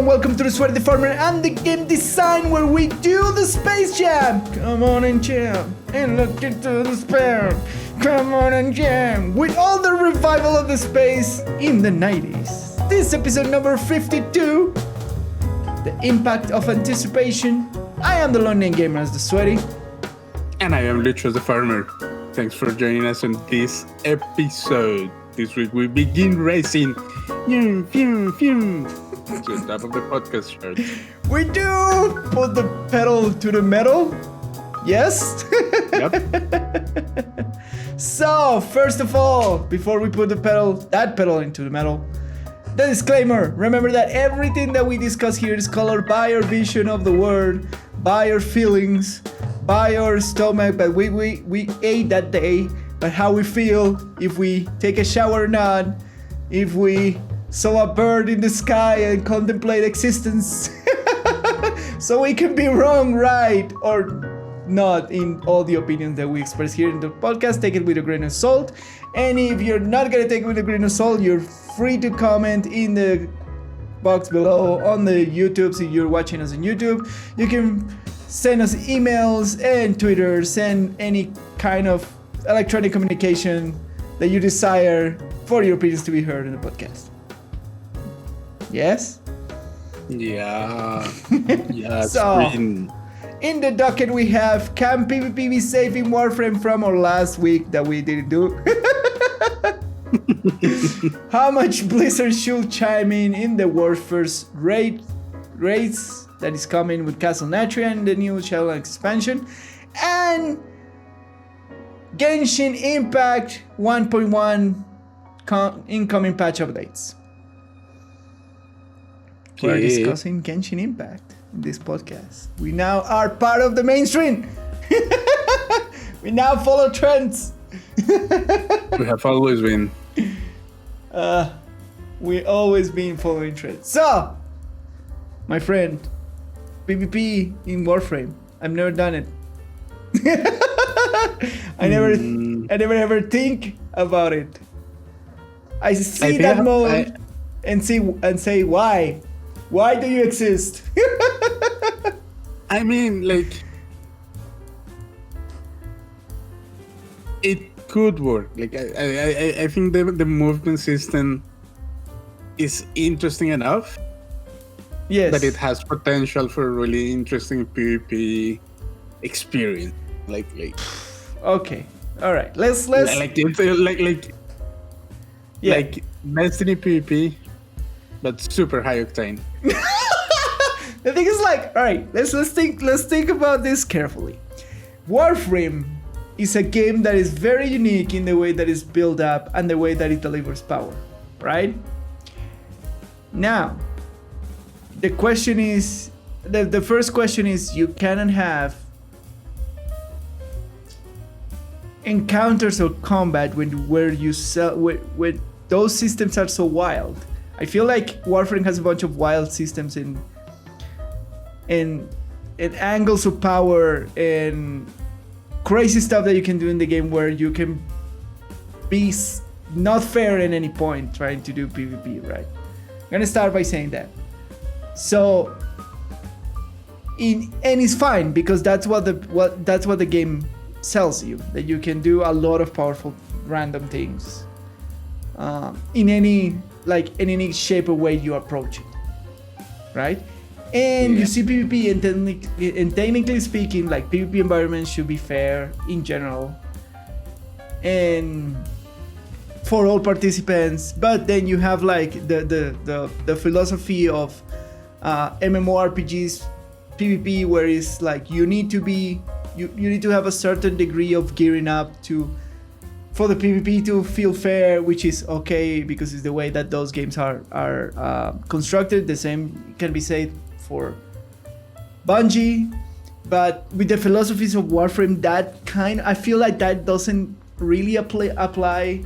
welcome to the Sweaty the Farmer and the game design where we do the Space Jam. Come on and jam and look into the spare. Come on and jam with all the revival of the space in the 90s. This is episode number 52, the impact of anticipation. I am the lone name gamer as the Sweaty. And I am Lucho the farmer. Thanks for joining us on this episode. This week we begin racing. Phew, phew, phew. To the top of the podcast chart. We do put the pedal to the metal. Yes? Yep. So, first of all, before we put that pedal into the metal, the disclaimer. Remember that everything that we discuss here is colored by our vision of the world, by our feelings, by our stomach that we ate that day, but how we feel, if we take a shower or not, if we saw a bird in the sky and contemplate existence. So we can be wrong, right, or not in all the opinions that we express here in the podcast. Take it with a grain of salt. And if you're not gonna take it with a grain of salt, you're free to comment in the box below on the YouTube. So you're watching us on YouTube, you can send us emails and Twitter, send any kind of electronic communication that you desire for your opinions to be heard in the podcast. Yes? Yeah. Yeah. So, in the docket we have, can PvP be safe in Warframe from our last week that we didn't do? How much Blizzard should chime in the world's first raids that is coming with Castle Natria and the new Shadowlands expansion, and Genshin Impact 1.1 incoming patch updates. Okay. We're discussing Genshin Impact in this podcast. We now are part of the mainstream. We now follow trends. We have always been. We always been following trends. So, my friend, PvP in Warframe. I've never done it. I never ever think about it. I see that mode and say why? Why do you exist? I mean, like, it could work. Like, I think the movement system is interesting enough. Yes. That it has potential for a really interesting PvP experience. Like. Okay. All right. Let's. Like Destiny PvP, but super high octane. The thing is, like, all right. Let's think about this carefully. Warframe is a game that is very unique in the way that it's built up and the way that it delivers power, right? Now, the question is, the first question is, you cannot have encounters or combat where those systems are so wild. I feel like Warframe has a bunch of wild systems and angles of power and crazy stuff that you can do in the game where you can be not fair at any point trying to do PvP, right? I'm gonna start by saying that. So, and it's fine because that's what the game sells you, that you can do a lot of powerful random things in any shape or way you approach it, right? And you see PvP and technically speaking, like, PvP environments should be fair in general and for all participants, but then you have like the philosophy of MMORPGs PvP, where it's like you need to have a certain degree of gearing up for the PvP to feel fair, which is okay because it's the way that those games are constructed. The same can be said for Bungie, but with the philosophies of Warframe, I feel like that doesn't really apply.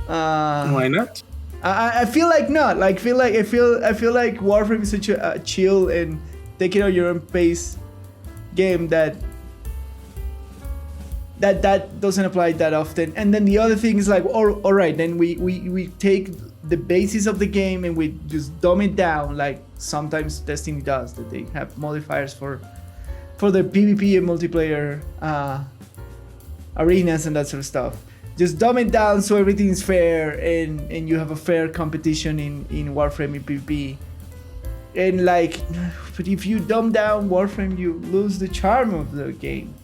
Why not? I feel like not. I feel like Warframe is such a chill and take it at your own pace game that doesn't apply that often. And then the other thing is like, all right, then we take the basis of the game and we just dumb it down, like sometimes Destiny does, that they have modifiers for the PvP and multiplayer arenas and that sort of stuff. Just dumb it down so everything is fair and you have a fair competition in Warframe and PvP. And like, but if you dumb down Warframe, you lose the charm of the game.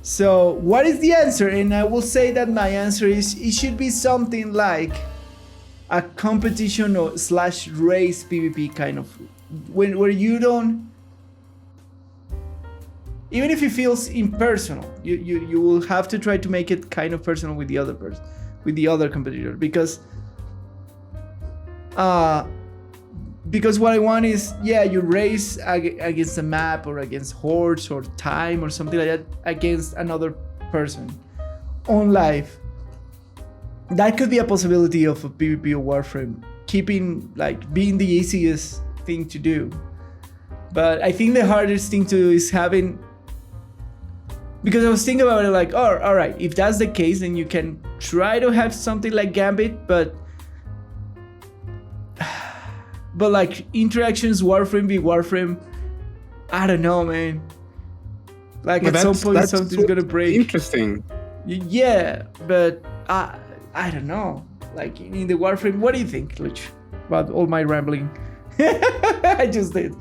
So what is the answer? And I will say that my answer is it should be something like a competition or / race PvP kind of, where you don't, even if it feels impersonal, you will have to try to make it kind of personal with the other person, with the other competitor, because what I want is, you race against a map or against hordes or time or something like that against another person on live. That could be a possibility of a PvP or Warframe, being the easiest thing to do. But I think the hardest thing to do is having, because I was thinking about it like, all right, if that's the case, then you can try to have something like Gambit, but like interactions Warframe v Warframe, I don't know, man. Like at some point something's gonna break. Interesting. Yeah, but I don't know. Like in the Warframe, what do you think, Lucho, about all my rambling? I just did.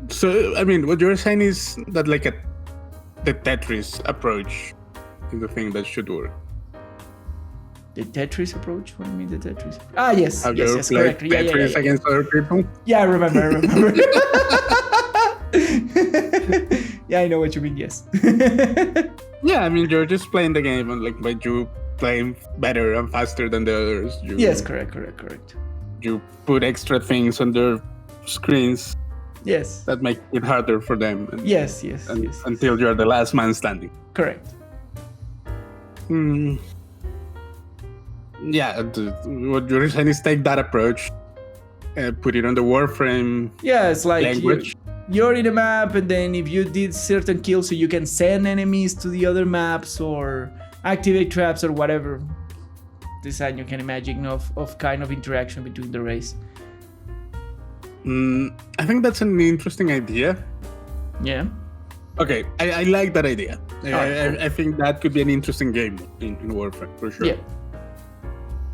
So I mean, what you're saying is that like the Tetris approach is the thing that should work. The Tetris approach? What do you mean the Tetris? Yes. Have you Yes, played correct. Tetris against other people? Yeah, I remember. Yeah, I know what you mean, yes. Yeah, I mean, you're just playing the game and like by you playing better and faster than the others. Yes, correct. You put extra things on their screens. Yes. That make it harder for them. Yes. Until you're the last man standing. Correct. Yeah, what you're saying is take that approach, put it on the Warframe. Yeah, it's like language. You're in a map, and then if you did certain kills, so you can send enemies to the other maps or activate traps or whatever design you can imagine of kind of interaction between the race. I think that's an interesting idea. Yeah. Okay, I like that idea. Cool. I think that could be an interesting game in Warframe for sure. Yeah.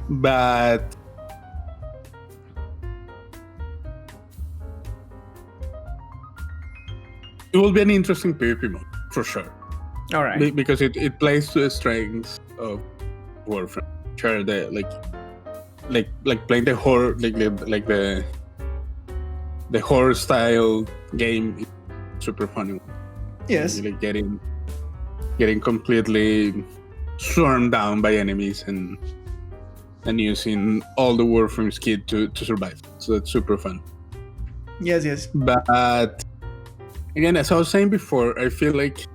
But it will be an interesting PvP mode for sure. All right. Because it plays to the strengths of Warframe. Sure, like playing the horror, like the horror style game is super funny. Yes. Like getting completely swarmed down by enemies and using all the Warframe's kit to survive. So that's super fun. Yes. But again, as I was saying before, I feel like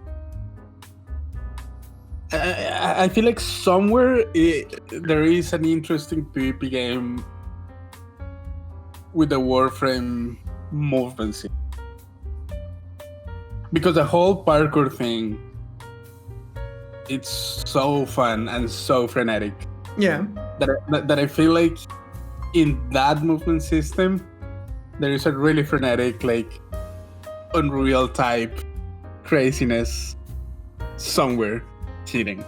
somewhere there is an interesting PvP game with the Warframe movement scene. Because the whole parkour thing, it's so fun and so frenetic. Yeah. That I feel like in that movement system, there is a really frenetic, like Unreal type craziness somewhere hidden.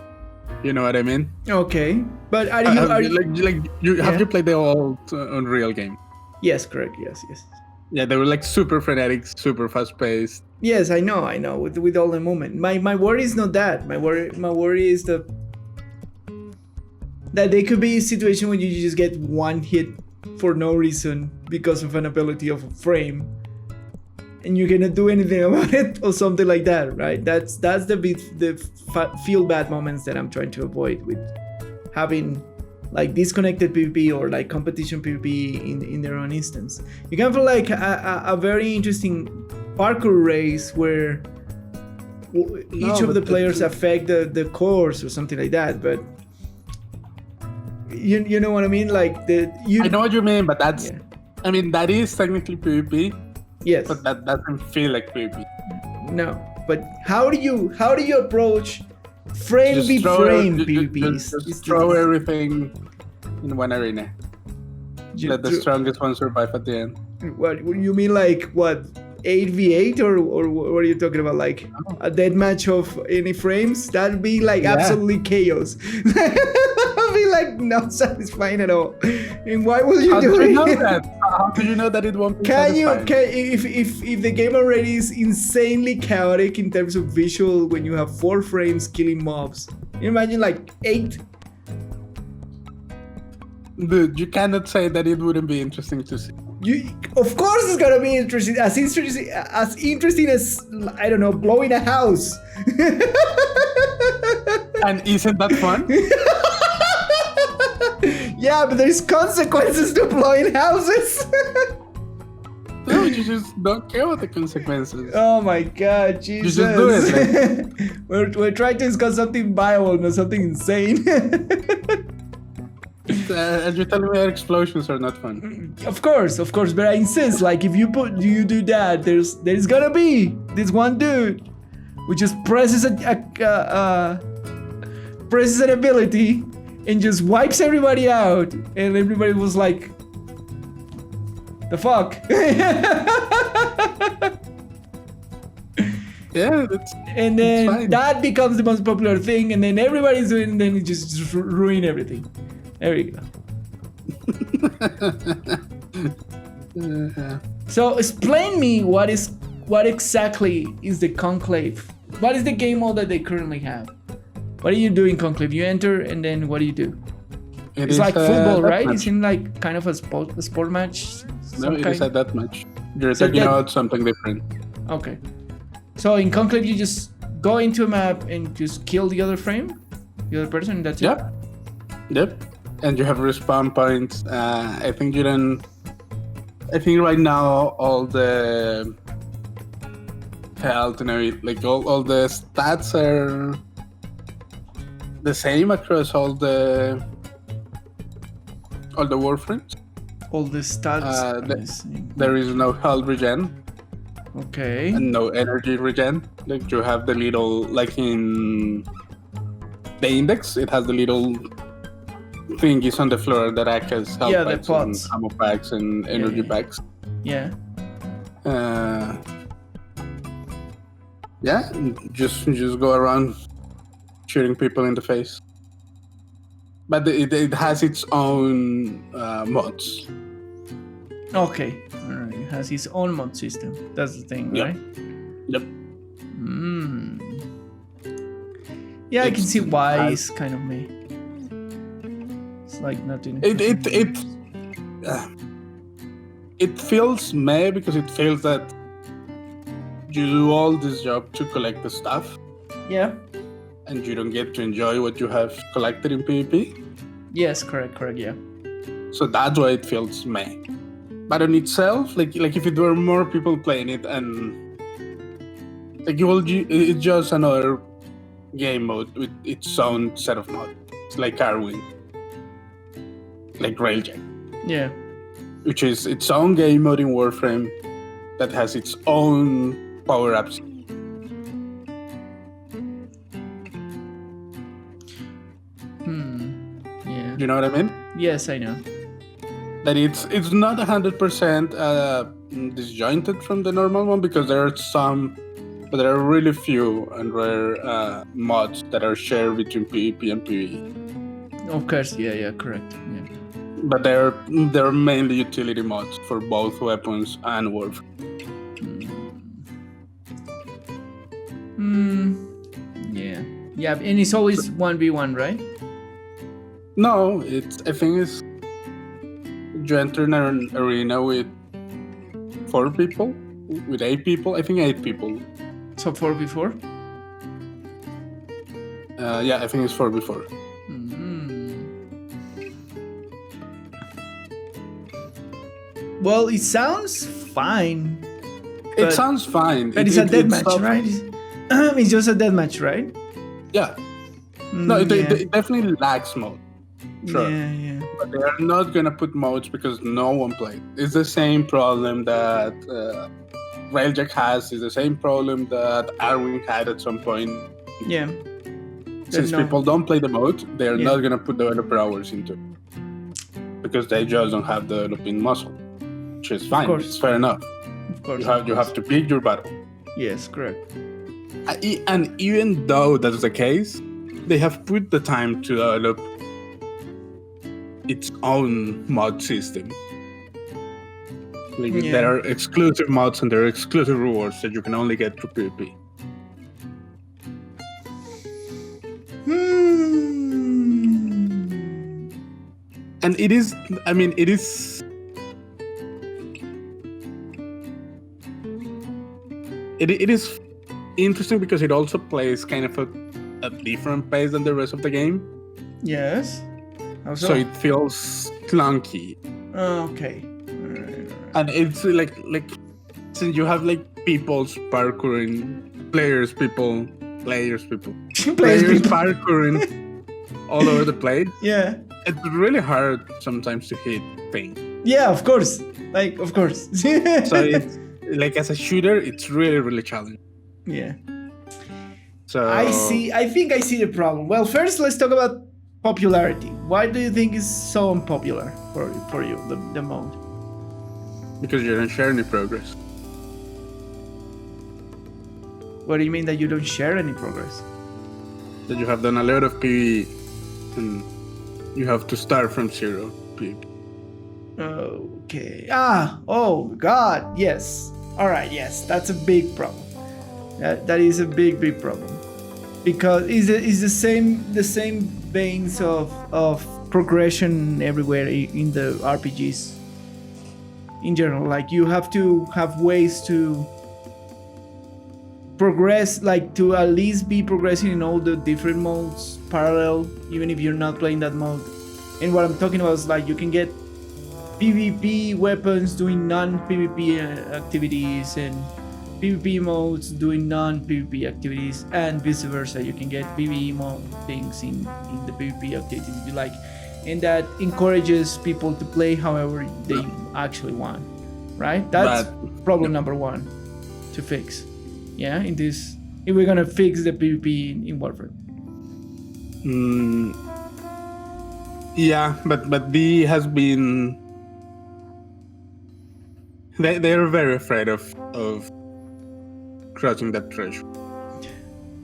You know what I mean? Okay, but have you played the old Unreal game? Yes, correct. Yes. Yeah, they were like super frenetic, super fast paced. Yes, I know. With all the movement, my worry is not that. My worry is that there could be a situation where you just get one hit for no reason because of an ability of a frame, and you cannot do anything about it or something like that, right? That's the feel bad moments that I'm trying to avoid with having like disconnected PvP or like competition PvP in their own instance. You can feel like a very interesting parkour race where each of the players affect the course or something like that, but you know what I mean? Like I know what you mean, but that's I mean that is technically PvP. Yes. But that doesn't feel like PvP. No. But how do you approach frame be frame PvP. Just throw everything in one arena. Let the strongest one survive at the end. What you mean, like what? 8v8 or what are you talking about? Like a deathmatch of any frames? That'd be like absolutely chaos. That'd be like not satisfying at all. And why will you do it? How do you know that it won't be satisfying? If the game already is insanely chaotic in terms of visual, when you have 4 frames killing mobs, you imagine like 8. Dude, you cannot say that it wouldn't be interesting to see. Of course it's gonna be interesting. As interesting as, I don't know, blowing a house. And isn't that fun? Yeah, but there's consequences to blowing houses. No, you just don't care about the consequences. Oh my god, Jesus. You just do it. Like... we're trying to discuss something viable, not something insane. And you're telling me that explosions are not fun. Of course, but I insist, like, if you do that, there's gonna be this one dude who just presses an ability and just wipes everybody out, and everybody was like, the fuck? Yeah, and then that becomes the most popular thing, and then everybody's doing it, and then it just ruin everything. There you go. So explain me what exactly is the Conclave? What is the game mode that they currently have? What do you do in Conclave? You enter and then what do you do? It's like football, right? Match. It's in like kind of a sport match. No, it is a death match. You're talking about something different. Okay. So in Conclave you just go into a map and just kill the other frame? The other person, that's it? Yep. And you have respawn points. I think right now all the health and everything, like all the stats are the same across all the Warframes. All the stats. There is no health regen. Okay. And no energy regen. Like you have the little, like in the index, it has the little thingies on the floor that act as health packs and ammo packs and energy packs. Yeah. Just go around shooting people in the face. But it has its own mods. Okay. Alright. It has its own mod system. That's the thing, right? Yep. Yeah, I can see why it's kind of meh. It's like nothing. It feels meh because it feels that you do all this job to collect the stuff. Yeah. And you don't get to enjoy what you have collected in PvP. Yes, correct, yeah. So that's why it feels meh. But on itself, like if it were more people playing it, and like it's just another game mode with its own set of mods. It's like Arwing, like Railjack. Yeah. Which is its own game mode in Warframe that has its own power-ups. Yeah. You know what I mean? Yes, I know. That it's not 100% disjointed from the normal one, because there are some, but there are really few and rare mods that are shared between PvP and PvE. Of course, yeah, correct. Yeah. But they're mainly utility mods for both weapons and Warframe. Yeah, and it's always 1v1, right? No, I think it's you enter an arena with 4 people, with 8 people. I think 8 people. So 4v4? Yeah, I think it's 4v4. Well, it sounds fine. It sounds fine. But it's a deathmatch, right? It's just a deathmatch, right? Yeah. No, it definitely lacks mode. Sure. Yeah. But they are not going to put modes because no one played. It's the same problem that Railjack has. It's the same problem that Arwing had at some point. Yeah. since people don't play the mode, they're not going to put developer hours into it. Because they just don't have the developing muscle. Which is fine. It's fair enough. Of course. You have to pick your battle. Yes, correct. And even though that's the case, they have put the time to develop its own mod system. There are exclusive mods and there are exclusive rewards that you can only get through PvP. And it is interesting because it also plays kind of a different pace than the rest of the game. Yes. So it feels clunky. Okay. Right. And it's like since you have like players parkouring all over the place. Yeah. It's really hard sometimes to hit things. Yeah, of course. Of course. So it's like as a shooter, it's really, really challenging. Yeah. So I think I see the problem. Well, first let's talk about popularity. Why do you think it's so unpopular for you, the mode? Because you don't share any progress. What do you mean that you don't share any progress? That you have done a lot of PvE and you have to start from zero PvP. Okay. Oh God. Yes. All right. Yes, that's a big problem. That is a big problem. Because it's the same veins of progression everywhere in the RPGs in general. Like you have to have ways to progress, like to at least be progressing in all the different modes parallel, even if you're not playing that mode. And what I'm talking about is like you can get PvP weapons doing non-PvP activities and PvP modes doing non-PvP activities, and vice versa. You can get PvE mode things in the PvP activities if you like, and that encourages people to play however they actually want, right? That's problem number one to fix. Yeah, if we're gonna fix the PvP in Warframe. Yeah, but D has been. They're very afraid of crossing that threshold.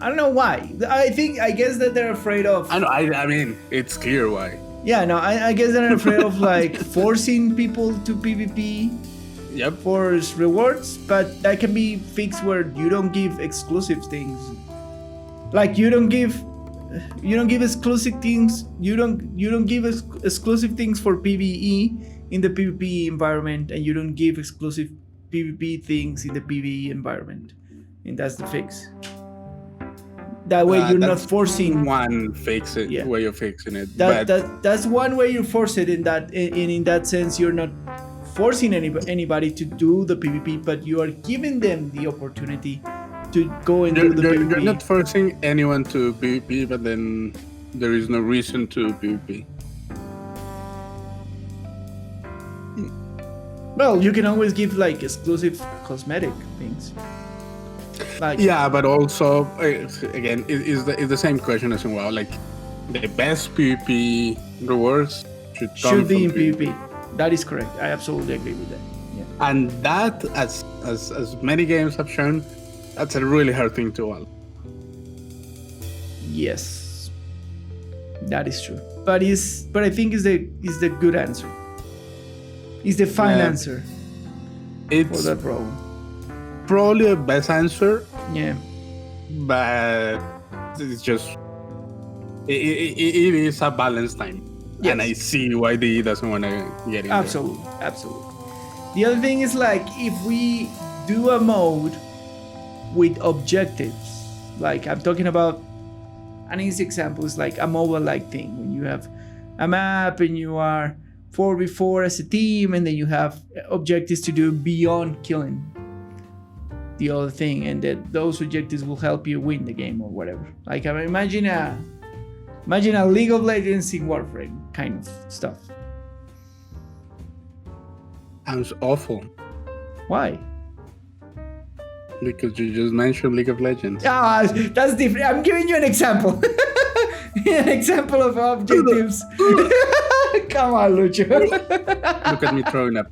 I don't know why. I guess that they're afraid of. I mean, it's clear why. Yeah, no, I guess they're afraid of like forcing people to PvP. Yep. For rewards, but that can be fixed where you don't give exclusive things. Like you don't give exclusive things. You don't give exclusive things for PvE in the PvP environment, and you don't give exclusive PvP things in the PvE environment, and that's the fix. That way you're not forcing one way of fixing it. That's one way you force it. In that sense, you're not forcing anybody to do the PvP, but you are giving them the opportunity to go and do the PvP. You're not forcing anyone to PvP, but then there is no reason to PvP. Well, you can always give like exclusive cosmetic things. Like, yeah, but also again, it's the same question as well. Like the best PvP rewards should be in PvP. That is correct. I absolutely agree with that. Yeah. And that, as many games have shown, that's a really hard thing to allow. Yes, that is true. But I think is the good answer. Is the fine answer for that problem. Probably the best answer. Yeah. But it's just it is a balanced time. Yes. And I see why DE doesn't want to get in Absolutely. The other thing is like if we do a mode with objectives, like I'm talking about an easy example is like a mobile-like thing when you have a map and you are 4v4 as a team, and then you have objectives to do beyond killing the other thing, and that those objectives will help you win the game or whatever. Like imagine a League of Legends in Warframe kind of stuff. Sounds awful. Why? Because you just mentioned League of Legends. That's different. I'm giving you an example. An example of objectives. Come on, Lucho. Look at me throwing up.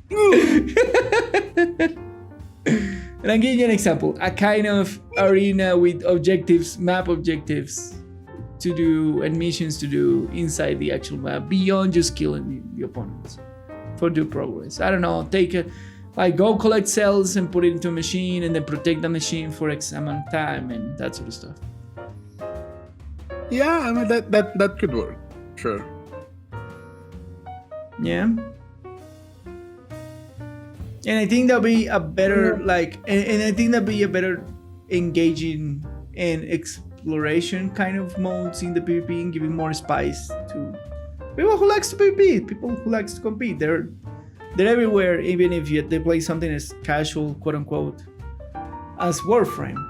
And I'll give you an example. A kind of arena with objectives, map objectives to do and missions to do inside the actual map beyond just killing the opponents for due progress. I don't know, go collect cells and put it into a machine and then protect the machine for X amount of time and that sort of stuff. Yeah, I mean that could work. Sure. Yeah. And I think that'll be a better and I think that'll be a better engaging and exploration kind of modes in the PvP and giving more spice to people who likes to PvP, people who likes to compete. They're everywhere, even if they play something as casual, quote unquote, as Warframe.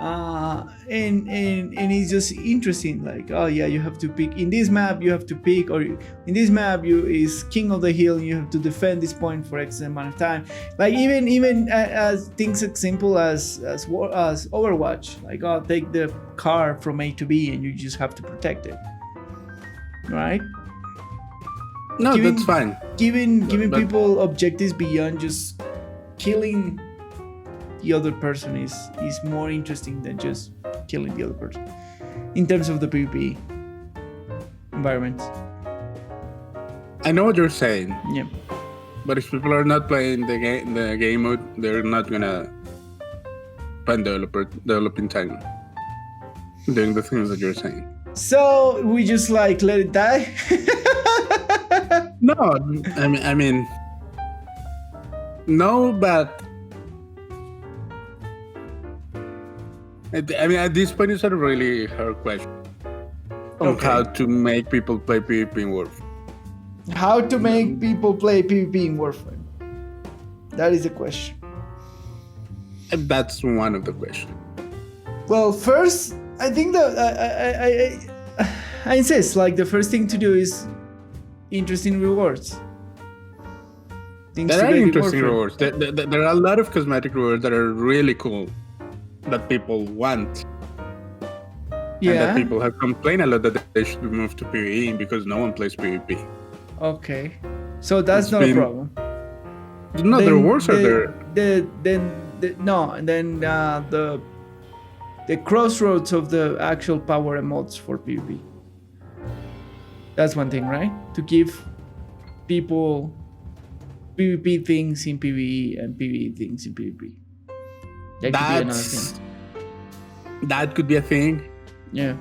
And it's just interesting, like, oh yeah, you have to pick in this map, you have to pick, or in this map you is king of the hill, you have to defend this point for X amount of time. Like even as things as simple as Overwatch, like, oh, take the car from A to B and you just have to protect it, right? No, that's fine. Giving people objectives beyond just killing the other person is more interesting than just killing the other person in terms of the PvP environments. I know what you're saying. Yeah. But if people are not playing the game mode, they're not gonna spend developing time doing the things that you're saying. So we just let it die. No, I mean, no, but I mean, at this point, it's a really hard question on how to make people play PvP in Warframe. How to make people play PvP in Warframe? That is the question. That's one of the questions. Well, first, I think that I insist, the first thing to do is interesting rewards. There are interesting rewards. There are a lot of cosmetic rewards that are really cool that people want. Yeah. And that people have complained a lot that they should be moved to PvE because no one plays PvP. Okay. So that's not a problem. No, the rewards are there. The crossroads of the actual power emotes for PvP. That's one thing, right? To give people PvP things in PvE and PvE things in PvP. That could be another thing. That could be a thing. Yeah.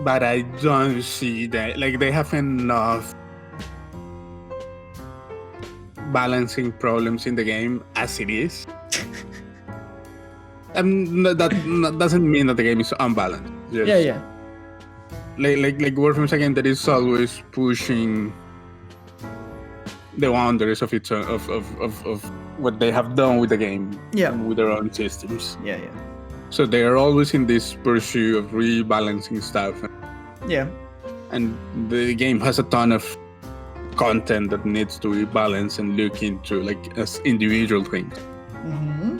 But I don't see that. They have enough balancing problems in the game as it is. That doesn't mean that the game is unbalanced. Yeah. Like Warframe is a game that is always pushing the boundaries of its of what they have done with the game. Yeah. With their own systems. Yeah. So they are always in this pursuit of rebalancing stuff. Yeah. And the game has a ton of content that needs to be balanced and look into as individual things. Mm-hmm.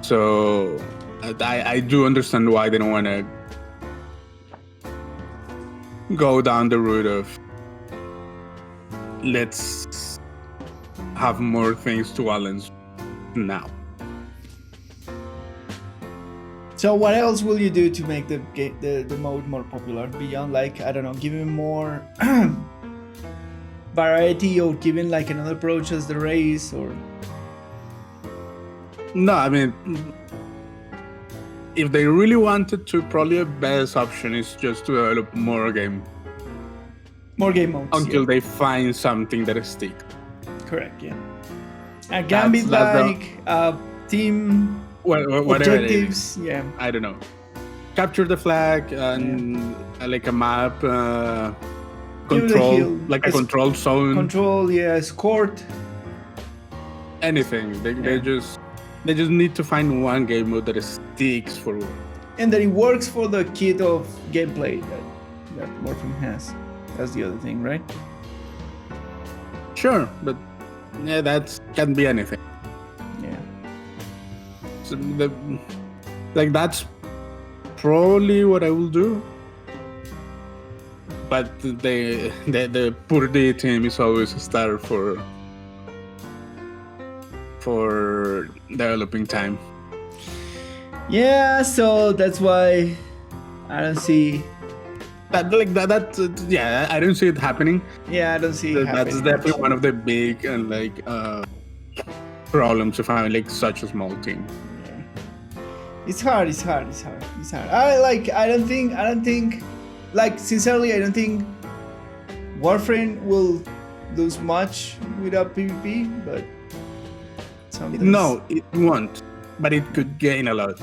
So I do understand why they don't want to go down the route of let's have more things to balance now. So what else will you do to make the mode more popular beyond giving more variety or giving another approach as the race or? No, I mean, if they really wanted to, probably the best option is just to develop more game modes until they find something that sticks. Correct. Yeah. A gambit team. Whatever objectives, yeah. I don't know. Capture the flag and a map control, a control zone. Control, escort. Anything. They just need to find one game mode that sticks for one. And that it works for the kit of gameplay that Warframe has. That's the other thing, right? Sure, but that can be anything. So that's probably what I will do. but the poor D team is always a star for developing time. Yeah, so that's why I don't see. I don't see it happening. Yeah, I don't see it happening. That's definitely one of the big and problems of having like such a small team. It's hard. I don't think, like, sincerely, I don't think Warframe will lose much without PvP, but no, it won't, but it could gain a lot.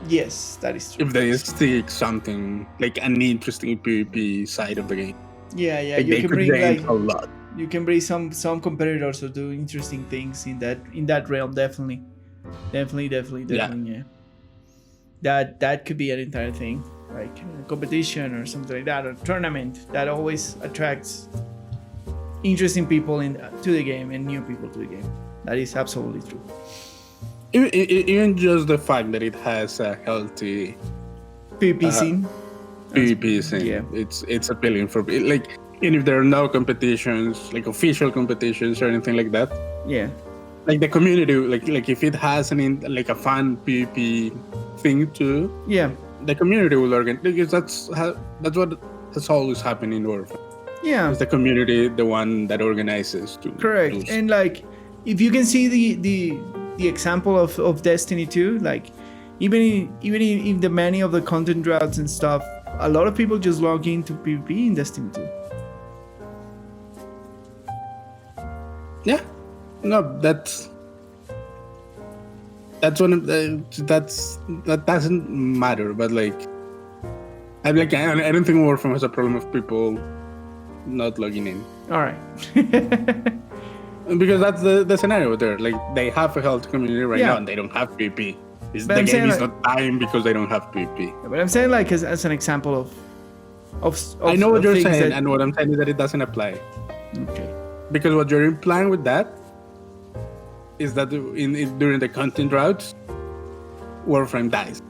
Yes, that is true. If they stick something like an interesting PvP side of the game. Yeah, like you can bring like a lot. You can bring some competitors to do interesting things in that realm. Definitely. Yeah. That could be an entire thing, like a competition or something like that, or tournament that always attracts interesting people to the game and new people to the game. That is absolutely true. Even just the fact that it has a healthy PvP scene. PvP scene. Yeah. It's appealing for like, even if there are no competitions, like official competitions or anything like that. Yeah. Like the community, like if it has a fun PvP thing too. Yeah. The community will organize, because that's what has always happened in Warframe. Yeah. It's the community, the one that organizes to. Correct. And like, if you can see the example of Destiny 2, like even in the many of the content droughts and stuff, a lot of people just log into PvP in Destiny 2. Yeah. No, that's one of that doesn't matter, but like I don't think Warframe has a problem of people not logging in. All right. Because that's the scenario there. Like, they have a healthy community right now, and they don't have PvP. The game is not dying because they don't have PvP. But I'm saying, like, as an example of I know what you're saying, and what I'm saying is that it doesn't apply. Okay. Because what you're implying with that is that during the content droughts, Warframe dies.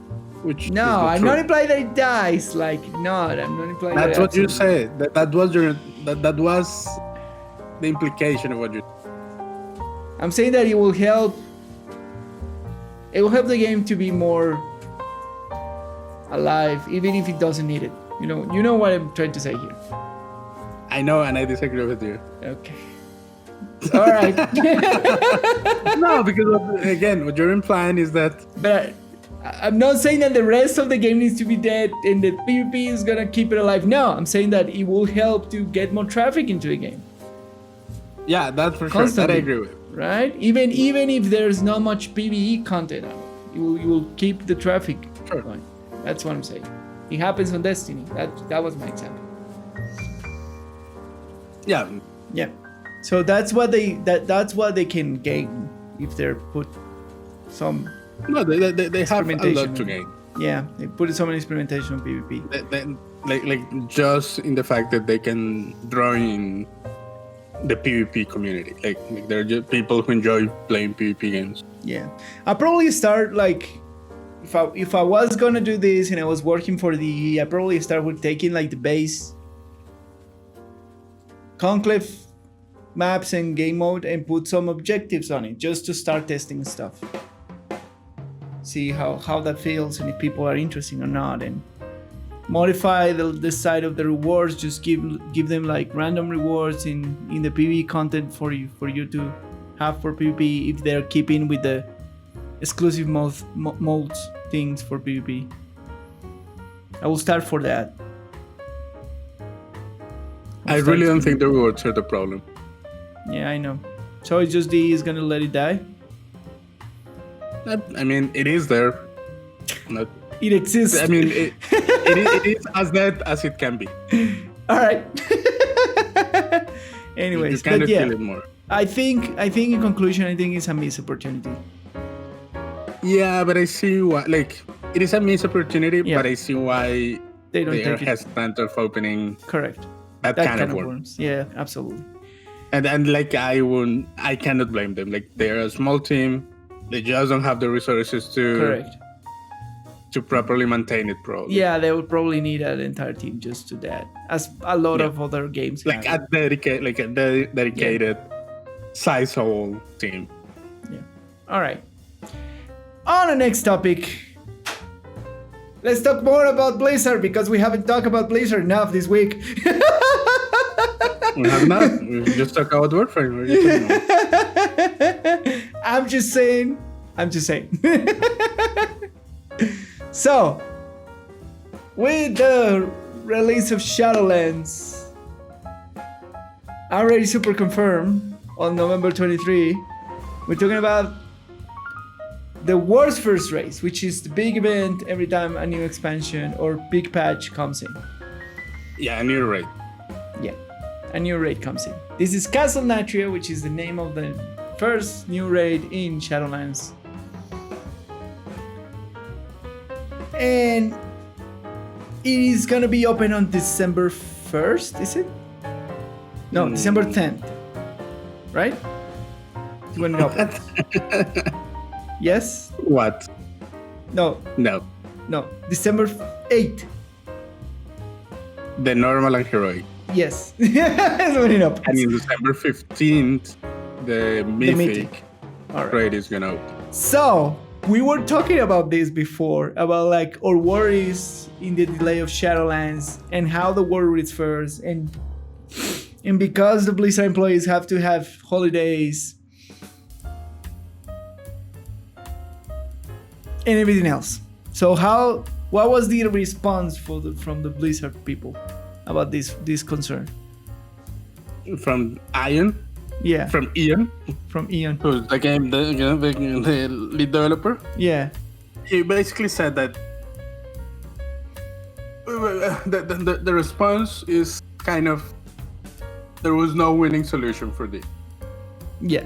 Which no, I'm not implying that it dies. Like, no, I'm not implying that. That's what you said. That was the implication of what you. I'm saying that it will help. It will help the game to be more alive, even if it doesn't need it. You know what I'm trying to say here. I know, and I disagree with you. Okay. All right. No, because again, what you're implying is that. But I'm not saying that the rest of the game needs to be dead and the PvP is gonna keep it alive. No, I'm saying that it will help to get more traffic into the game. Yeah, that's for sure. That I agree with. Right? Even if there's not much PvE content on it, you will keep the traffic going. That's what I'm saying. It happens on Destiny. That was my example. Yeah. Yeah. So that's what they can gain if they're put some. No, they have a lot to gain. Yeah, they put some experimentation on PvP. Like just in the fact that they can draw in the PvP community. Like there are just people who enjoy playing PvP games. Yeah, I'll probably start like if I was gonna do this and I was working for the, I probably start with taking like the base Conclave maps and game mode and put some objectives on it just to start testing stuff. See how that feels and if people are interested or not, and modify the side of the rewards. Just give them like random rewards in the PvE content for you to have for PvP if they're keeping with the exclusive modes things for PvP. I will start for that. I really don't think the rewards are the problem. Yeah, I know. So it's just is gonna let it die? I mean, it is there. Not. It exists. I mean, it is as dead as it can be. All right. Anyways, you kind of yeah, feel it more. I think in conclusion, I think it's a missed opportunity. Yeah, but I see why. Like, it is a missed opportunity, Yeah. but I see why They don't are take it. hesitant of opening Correct. that kind of worms. Yeah, absolutely. And like I cannot blame them. Like, they're a small team. They just don't have the resources to. Correct. to properly maintain it, probably. Yeah, they would probably need an entire team just to that, as a lot of other games like have. a dedicated sizable team. Yeah. All right. On the next topic, let's talk more about Blizzard, because we haven't talked about Blizzard enough this week. We have not. We just talked about Warframe. What are you talking about? I'm just saying. So, with the release of Shadowlands already super confirmed on November 23, we're talking about the world's first race, which is the big event every time a new expansion or big patch comes in. Yeah, and you're right. Yeah, a new raid comes in. This is Castle Natria, which is the name of the first new raid in Shadowlands. And it is gonna be open on December 1st, is it? No, December 10th. Right? When it opens. Yes? What? No. December 8th. The normal and heroic. Yes. That's when it opens. And in December 15th, the mythic raid is gonna open. So, we were talking about this before, about like our worries in the delay of Shadowlands and how the world reads first, and because the Blizzard employees have to have holidays and everything else. So what was the response from the Blizzard people about this concern? From Ian? Yeah. From Ian? From Ian. Who's the lead developer? Yeah. He basically said that the response is kind of, there was no winning solution for this. Yeah.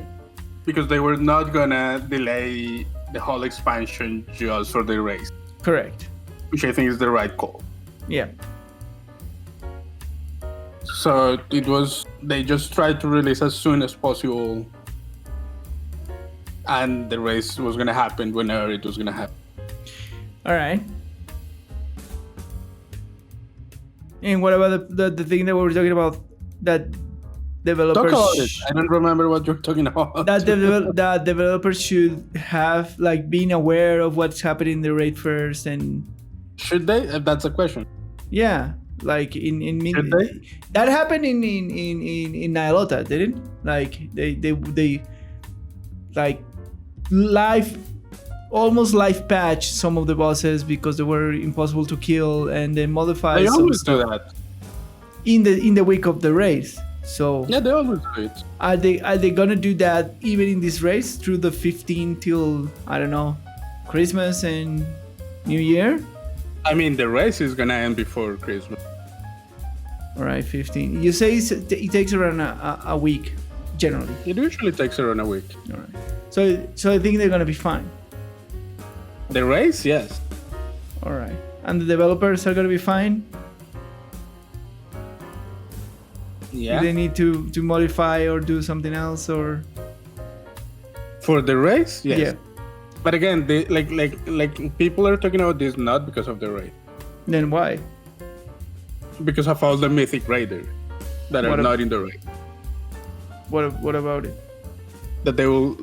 Because they were not gonna delay the whole expansion just for the race. Correct. Which I think is the right call. Yeah. So they just tried to release as soon as possible, and the race was gonna happen whenever it was gonna happen. All right. And what about the thing that we were talking about, that developers... Talk about it. I don't remember what you're talking about. That developers should have like been aware of what's happening in the raid first, and should they? That's a question. Yeah, like in should they? That happened in Nyalota, didn't? Like they like almost live patch some of the bosses because they were impossible to kill, and then modify. They some always stuff do that in the week of the race. So yeah, they always do it. Are they gonna do that even in this race through the 15 till, I don't know, Christmas and New Year? I mean, the race is gonna end before Christmas. All right, 15. You say it takes around a week, generally. It usually takes around a week. All right. So I think they're gonna be fine. The race, yes. All right. And the developers are gonna be fine. Yeah. Do they need to modify or do something else, or for the race? Yes. Yeah. But again, they like people are talking about this not because of the raid. Then why? Because of all the mythic raiders that are not in the raid. What about it? That they will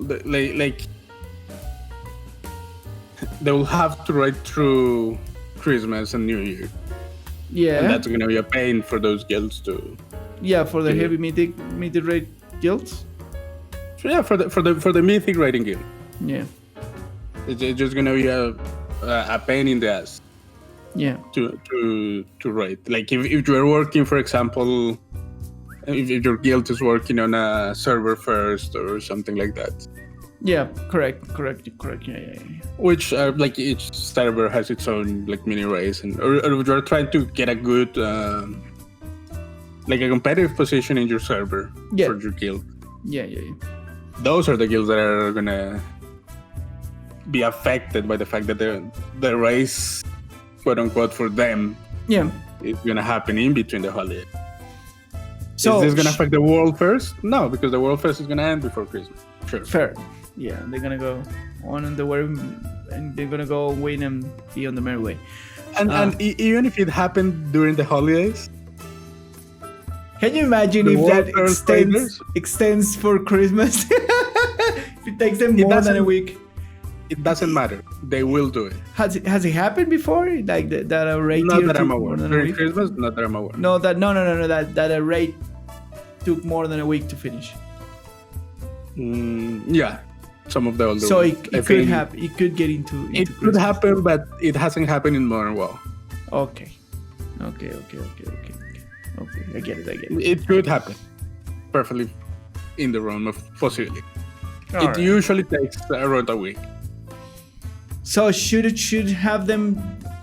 they will have to raid through Christmas and New Year. Yeah. And that's gonna be a pain for those guilds too. Yeah, for the heavy mythic raid guilds. So yeah, for the mythic raiding guild. Yeah. It's just gonna be a pain in the ass. Yeah. To raid. Like if you are working, for example, if your guild is working on a server first or something like that. Yeah, correct. Yeah. Which like each server has its own like mini race, and or if you're trying to get a good like a competitive position in your server for your guild. Yeah. Those are the guilds that are gonna be affected by the fact that the race, quote unquote, for them, is gonna happen in between the holidays. So is this gonna affect the world first? No, because the world first is gonna end before Christmas. Sure. Fair. Yeah, they're gonna go on in the and they're gonna go win and be on the merry way. And even if it happened during the holidays, can you imagine if that extends for Christmas? If it takes them more than a week. It doesn't matter. They will do it. Has it happened before? Like that a raid? Not that I'm aware. During Christmas, not that I'm aware. No. That a raid took more than a week to finish. Yeah, some of the older. So it could happen. It could get into it Christmas. Could happen, but it hasn't happened in Modern WoW. Okay. I get it. It could happen. Perfectly in the realm of possibility. It usually takes around a week. So should have them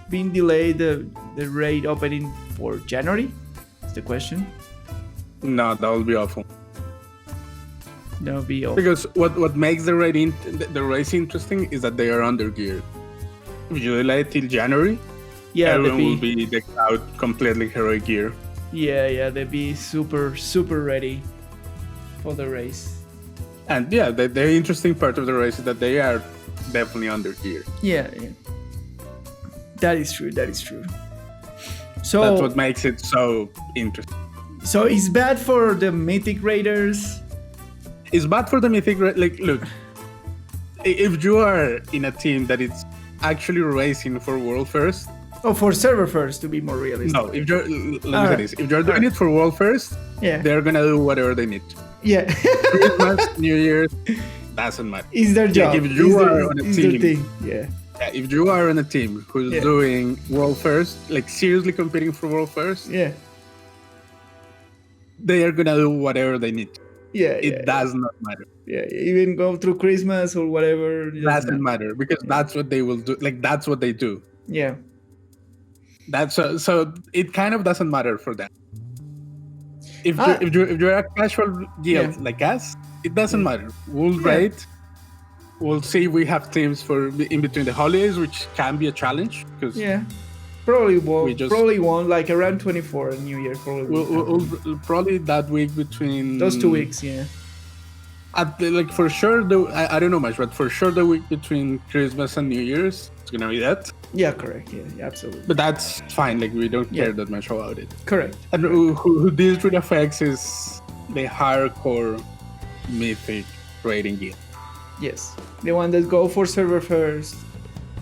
been delayed the raid opening for January? Is the question. No, that would be awful. That would be awful. Because what makes the race interesting is that they are under geared. If you delay it till January, everyone will be decked out completely heroic gear. Yeah, they'd be super ready for the race. And yeah, the interesting part of the race is that they are definitely under gear. Yeah. That is true. So that's what makes it so interesting. So it's bad for the Mythic Raiders. It's bad for the Mythic Raiders. Like, look, if you are in a team that is actually racing for World First. Oh, for Server First, to be more realistic. No, if you're if you're doing it for World First, they're gonna do whatever they need to. Yeah. Christmas, New Year's, doesn't matter. It's their job. Like if you are on a team, if you are on a team who's doing World First, like seriously competing for World First, they are gonna do whatever they need to. It does not matter. Yeah, even go through Christmas or whatever. It doesn't matter because that's what they will do. Like that's what they do. Yeah. That's so it kind of doesn't matter for them. If you're a casual guild like us, it doesn't matter. We'll raid. We'll see. We have teams for in between the holidays, which can be a challenge because probably won't. Like around 24 and New Year probably. We'll probably that week between those 2 weeks. Yeah. Like for sure, I don't know much, but for sure the week between Christmas and New Year's, it's gonna be that. Yeah, correct. Yeah, absolutely. But that's fine. Like we don't care that much about it. Correct. And who this really affects is the hardcore Mythic raiding guild. Yes, the one that go for Server First.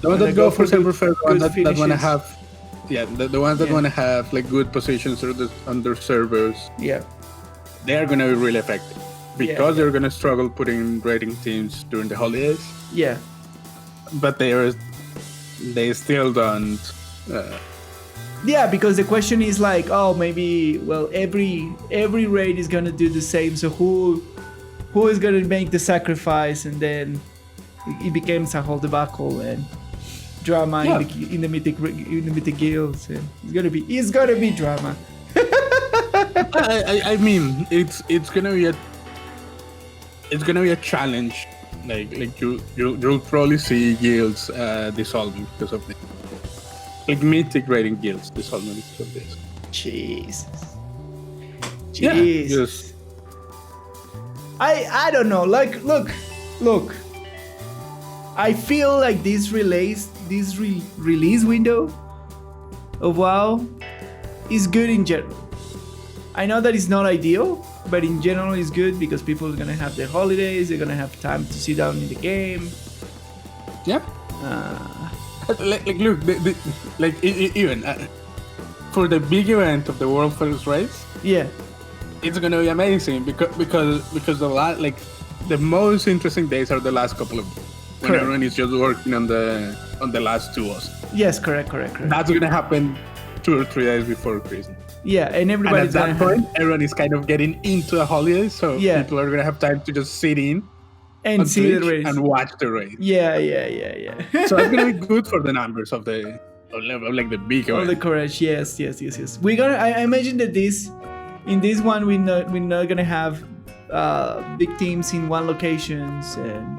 The one that go for Server First, that wanna have, the ones that wanna have like good positions on their servers. Yeah. They are gonna be really effective because they're gonna struggle putting raiding teams during the holidays. Yeah. But they still don't. Yeah, because the question is like, maybe every raid is gonna do the same. So who is gonna make the sacrifice, and then it becomes a whole debacle and drama in the mythic guilds. And it's gonna be drama. I mean, it's gonna be a challenge. Like you'll probably see guilds dissolving because of this. Like Mythic raiding guilds dissolving because of this. Jesus. Yeah, yes. I don't know. Like, look. I feel like this release window of WoW is good in general. I know that it's not ideal, but in general it's good because people are gonna have their holidays, they're gonna have time to sit down in the game. Yep. Look, even for the big event of the World First race, it's gonna be amazing because the most interesting days are the last couple of days when everyone is just working on the last two awesome. Yes, correct. That's gonna happen 2 or 3 days before Christmas. Yeah, and everybody's at that point, everyone is kind of getting into the holidays, so people are gonna have time to just sit in and see the race and watch the race. Yeah. So it's gonna be good for the numbers of the big event. All the courage, yes. We're gonna. I imagine that in this one we're not gonna have big teams in one locations, and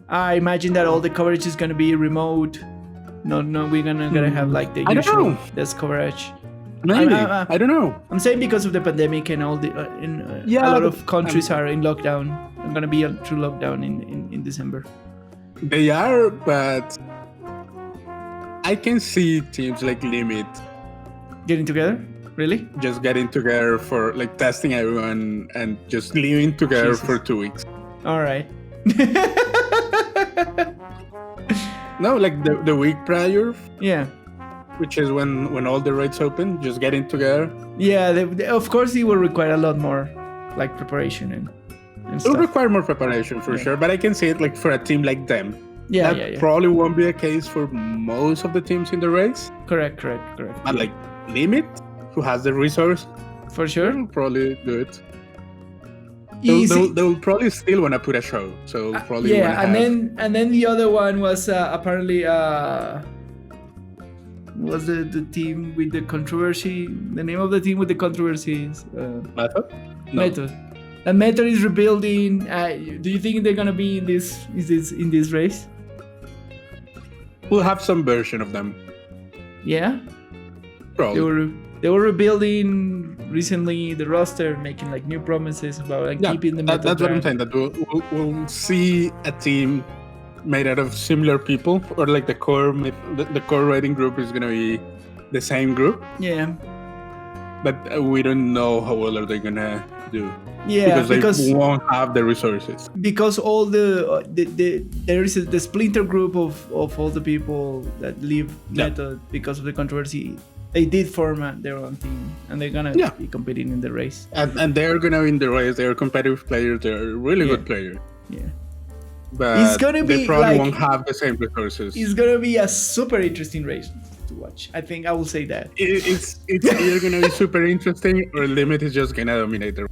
I imagine that all the coverage is gonna be remote. No, we're gonna have like the usual desk coverage. Maybe I don't know. I'm saying because of the pandemic and all the a lot of countries are in lockdown. I'm gonna be through lockdown in December. They are, but I can see teams like Limit Getting together? Really? just getting together for like testing everyone and just living together Jesus. for 2 weeks. All right. No, like the week prior, Yeah. which is when all the raids open, just getting together. Yeah, of course it will require a lot more like preparation and It stuff. will require more preparation for sure, but I can see it like for a team like them. Yeah, That probably won't be the case for most of the teams in the race. Correct. But like Limit, who has the resource, For sure. will probably do it. Easy. They'll probably still want to put a show, so probably Yeah, wanna and then the other one was apparently was the team with the controversy. The name of the team with the controversy is Method. No. Method. And Method is rebuilding. Do you think they're gonna be in this race? We'll have some version of them. Yeah. Probably. They were rebuilding recently the roster, making like new promises about like keeping the Method. That's what I'm saying. That we'll see a team made out of similar people, or like the core rating group is gonna be the same group. Yeah. But we don't know how well are they gonna do. Yeah, because they won't have the resources. Because all there is the splinter group of all the people that leave Method because of the controversy. They did form their own team, and they're gonna be competing in the race. And they're gonna win the race. They're competitive players. They're really good players. Yeah. But It's gonna they be probably like, won't have the same resources. It's gonna be a super interesting race to watch. I think I will say that. It's either gonna be super interesting, or Limit is just gonna dominate the.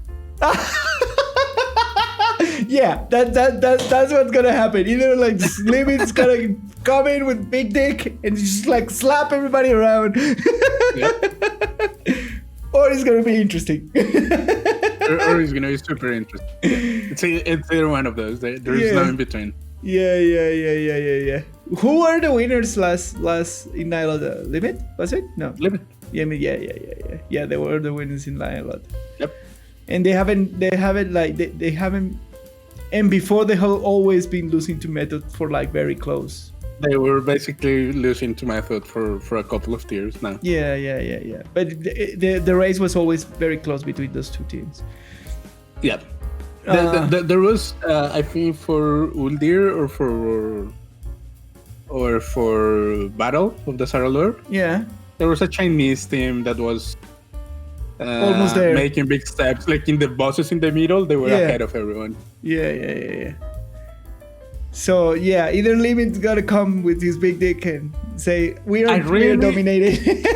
Yeah, that's what's gonna happen. Either like Limit's gonna come in with big dick and just like slap everybody around, or it's gonna be interesting. or it's gonna be super interesting. It's either one of those. There is no in between. Yeah. Who were the winners last in Nihilot? Limit? Was it? No. Limit. Yeah, yeah. They were the winners in Nihilot. Yep. And they haven't, and before they have always been losing to Method for like very close. They were basically losing to Method for a couple of tiers now. Yeah. But the race was always very close between those two teams. Yeah. There was, I think, for Uldir or for Battle of the Saralur. Yeah. There was a Chinese team that was almost there, making big steps. Like in the bosses in the middle, they were ahead of everyone. Yeah. So yeah, either Limit's gotta come with his big dick and say we are dominated,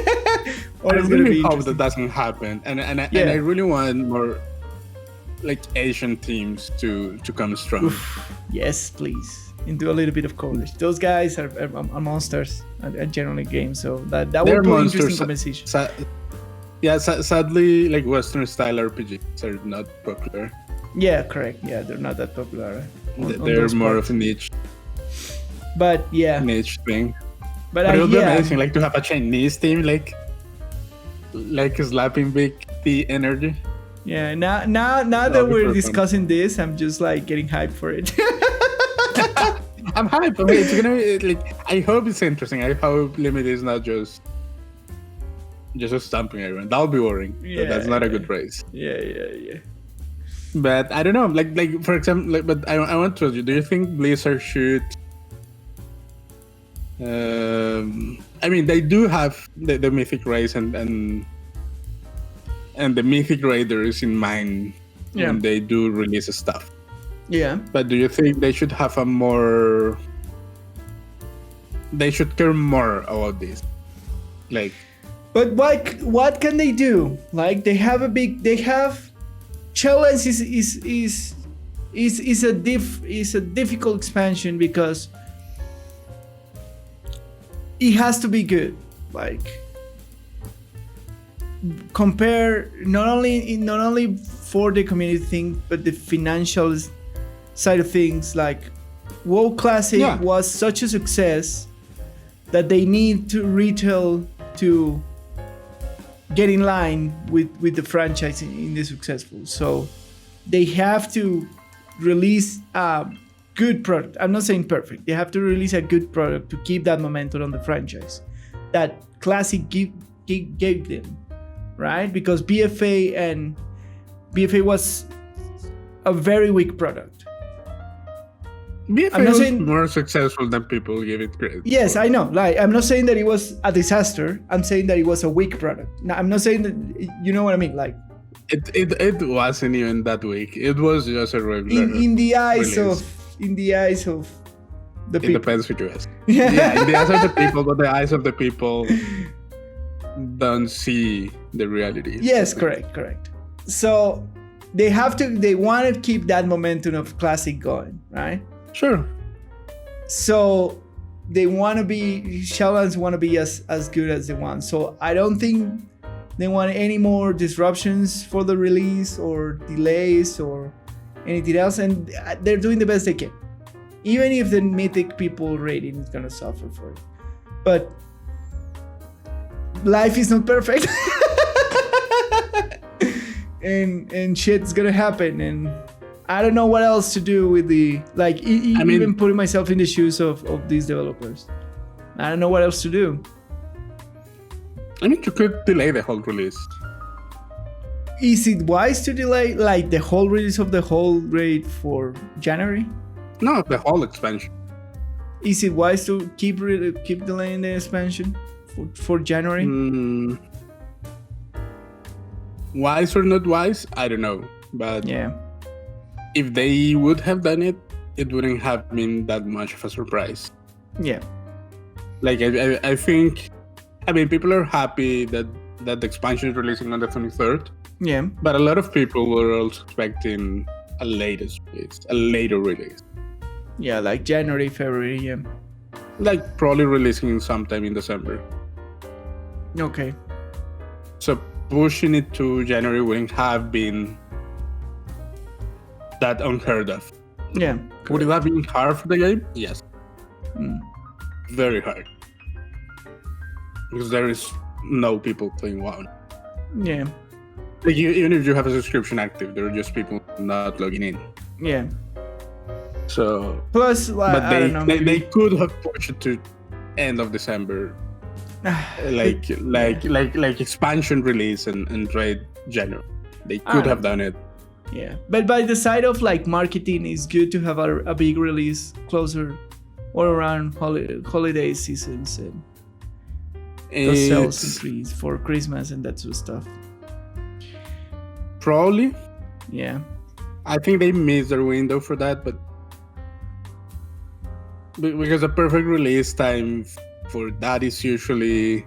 or I it's really gonna be hope that doesn't happen, and I really want more like Asian teams to come strong. Oof. Yes, please. And do a little bit of coverage. Those guys are monsters at generally games, so that will be interesting conversation. Sadly, like Western style RPGs are not popular. Yeah, correct. Yeah, they're not that popular. They're more of a niche. But yeah, niche thing. But it would be amazing, like to have a Chinese team, like slapping big T energy. Yeah. Now that we're discussing this, I'm just like getting hyped for it. I'm hyped. I mean, it's gonna be like. I hope it's interesting. I hope Limit is not just stomping everyone. That would be boring. Yeah, that's not a good race. Yeah. But I don't know. Like for example, but I want to ask you. Do you think Blizzard should? I mean, they do have the Mythic race and the Mythic Raiders in mind when they do release stuff. Yeah. But do you think they should have they should care more about this? Like. But what can they do? Like they have challenge is a difficult expansion because it has to be good. Like compare not only for the community thing, but the financial side of things. Like WoW Classic was such a success that they need to retail to get in line with the franchise in the successful. So they have to release a good product. I'm not saying perfect. They have to release a good product to keep that momentum on the franchise that Classic gave them, right? Because BFA was a very weak product. BFA was more successful than people give it credit. Yes, I know. Like, I'm not saying that it was a disaster. I'm saying that it was a weak product. Now, I'm not saying that, you know what I mean? Like, it wasn't even that weak. It was just a regular. In the eyes release. of the It people. depends who you ask. Yeah, in the eyes of the people, but the eyes of the people don't see the reality. Yes, correct. So they want to keep that momentum of Classic going, right? Sure. So they want to be, Shadowlands want to be as good as they want. So I don't think they want any more disruptions for the release or delays or anything else. And they're doing the best they can. Even if the Mythic people rating is going to suffer for it. But life is not perfect. and shit's going to happen. And I don't know what else to do with the, like, even putting myself in the shoes of these developers. I don't know what else to do. I mean, you could delay the whole release. Is it wise to delay, like, the whole release of the whole raid for January? No, the whole expansion. Is it wise to keep delaying the expansion for January? Wise or not wise, I don't know. But yeah, if they would have done it, it wouldn't have been that much of a surprise. Yeah. Like, I think, I mean, people are happy that the expansion is releasing on the 23rd. Yeah. But a lot of people were also expecting a later release. Yeah, like January, February, yeah. Like, probably releasing sometime in December. Okay. So pushing it to January wouldn't have been that unheard of. Yeah. Would it have been hard for the game? Yes. Very hard. Because there is no people playing WoW. Yeah. Like, even if you have a subscription active, there are just people not logging in. Yeah. So, plus, but I don't know, they could have pushed it to end of December, like expansion release and raid January. They could have done it. Yeah, but by the side of, like, marketing, it's good to have a big release closer or around holiday seasons and the sales increase for Christmas and that sort of stuff. Probably. Yeah. I think they missed their window for that, but because the perfect release time for that is usually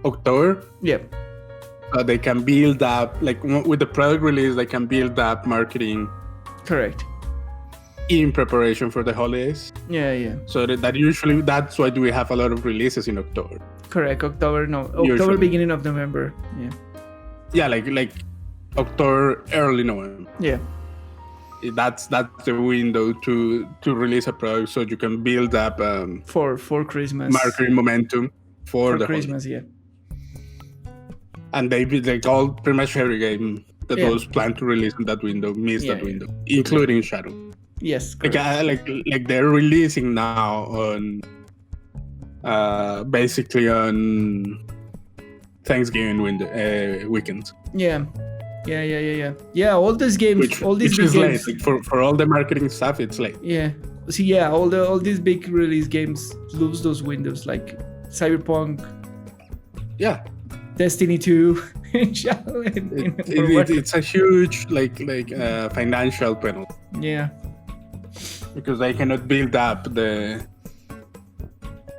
October. Yep. They can build up, like, with the product release, they can build up marketing. Correct. In preparation for the holidays. Yeah. So that's why we have a lot of releases in October. Correct. October, Usually. beginning of November. Yeah. Yeah, like October, early November. Yeah. That's the window to release a product, so you can build up for Christmas marketing momentum for the Christmas holiday. Yeah. And they like all pretty much every game that was planned to release in that window missed that window, including Shadow. Yes. Like they're releasing now on basically on Thanksgiving weekend. Yeah. All these games, all these big games. Late. Like for all the marketing stuff, it's late. Yeah. So yeah, all these big release games lose those windows, like Cyberpunk. Yeah. Destiny 2. It's a huge financial penalty. Yeah. Because they cannot build up the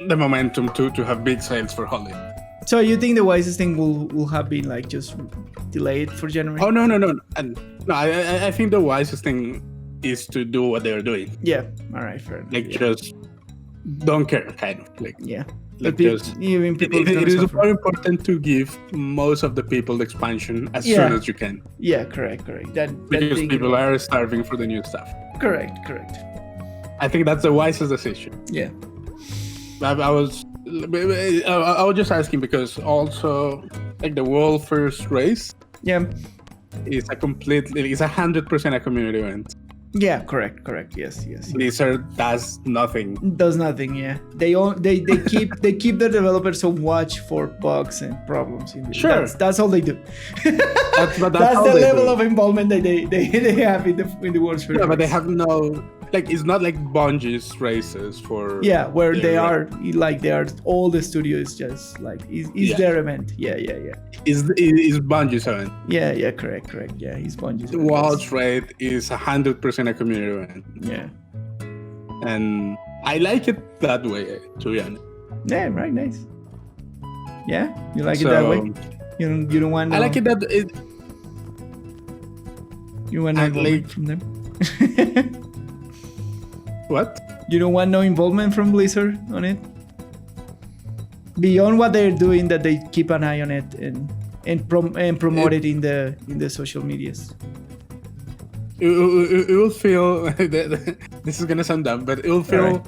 momentum to have big sales for holiday. So you think the wisest thing will have been, like, just delay it for January? Oh no! I think the wisest thing is to do what they're doing. Yeah. All right. Fair enough. Just don't care, kind of. Like, yeah. Like, even people. It is more important to give most of the people the expansion as soon as you can. Yeah. Correct. Because people are starving for the new stuff. Correct. I think that's the wisest decision. Yeah. I was just asking because also, like, the world first race. Yeah. It's 100% a community event. Yeah, correct. Yes. Blizzard does nothing. Does nothing. Yeah, they keep the developers on watch for bugs and problems. Sure, that's all they do. That's the level of involvement that they have in the Warframe. Yeah, but they have no, like, it's not like Bungie's races for. Yeah, where they are all the studios just like is their event. Yeah. Is Bungie's event. Yeah, correct. Yeah, it's Bungie's event. World's Raid is 100% a community event. Yeah. And I like it that way, to be honest. Yeah, right, nice. Yeah, you like it that way? You don't want. I like it that it. You want no involvement from them? What? You don't want no involvement from Blizzard on it? Beyond what they're doing, that they keep an eye on it and promote it in the social medias. It will feel. This is gonna sound dumb, but it will feel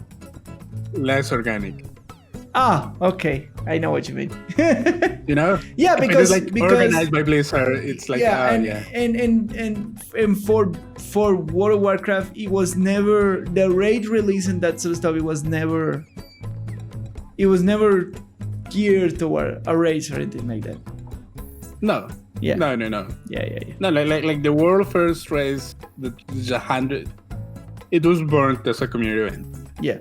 less organic. Ah, okay. I know what you mean. You know? Yeah, because organized by Blizzard, it's like and for World of Warcraft, it was never the raid release and that sort of stuff. It was never geared toward a race or anything like that. No. Yeah. No. Yeah. No, like the world first race, the 100, it was burnt as a community event. Yeah.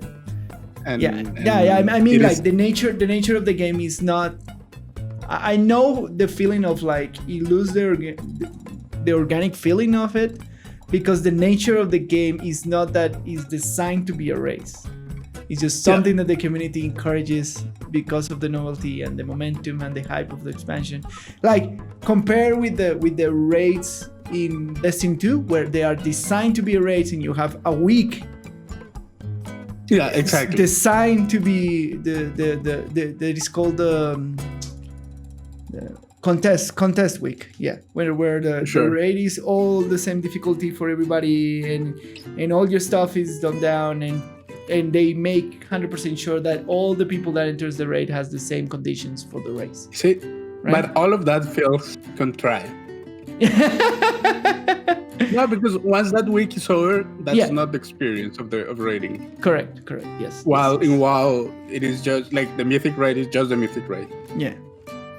And I mean, like the nature of the game is not. I know the feeling of like you lose the organic feeling of it, because the nature of the game is not that it's designed to be a race. It's just something that the community encourages because of the novelty and the momentum and the hype of the expansion. Like compare with the raids in Destiny 2, where they are designed to be a raid and you have a week. Yeah, exactly. It's designed to be the it's called the contest week. Yeah, where the raid is all the same difficulty for everybody and all your stuff is dumbed down and they make 100% sure that all the people that enters the raid has the same conditions for the race. See, right? But all of that feels contrived. No, because once that week is over, that's not the experience of raiding. Correct. Yes. While in WoW, it is just like the Mythic raid is just the Mythic raid. Yeah.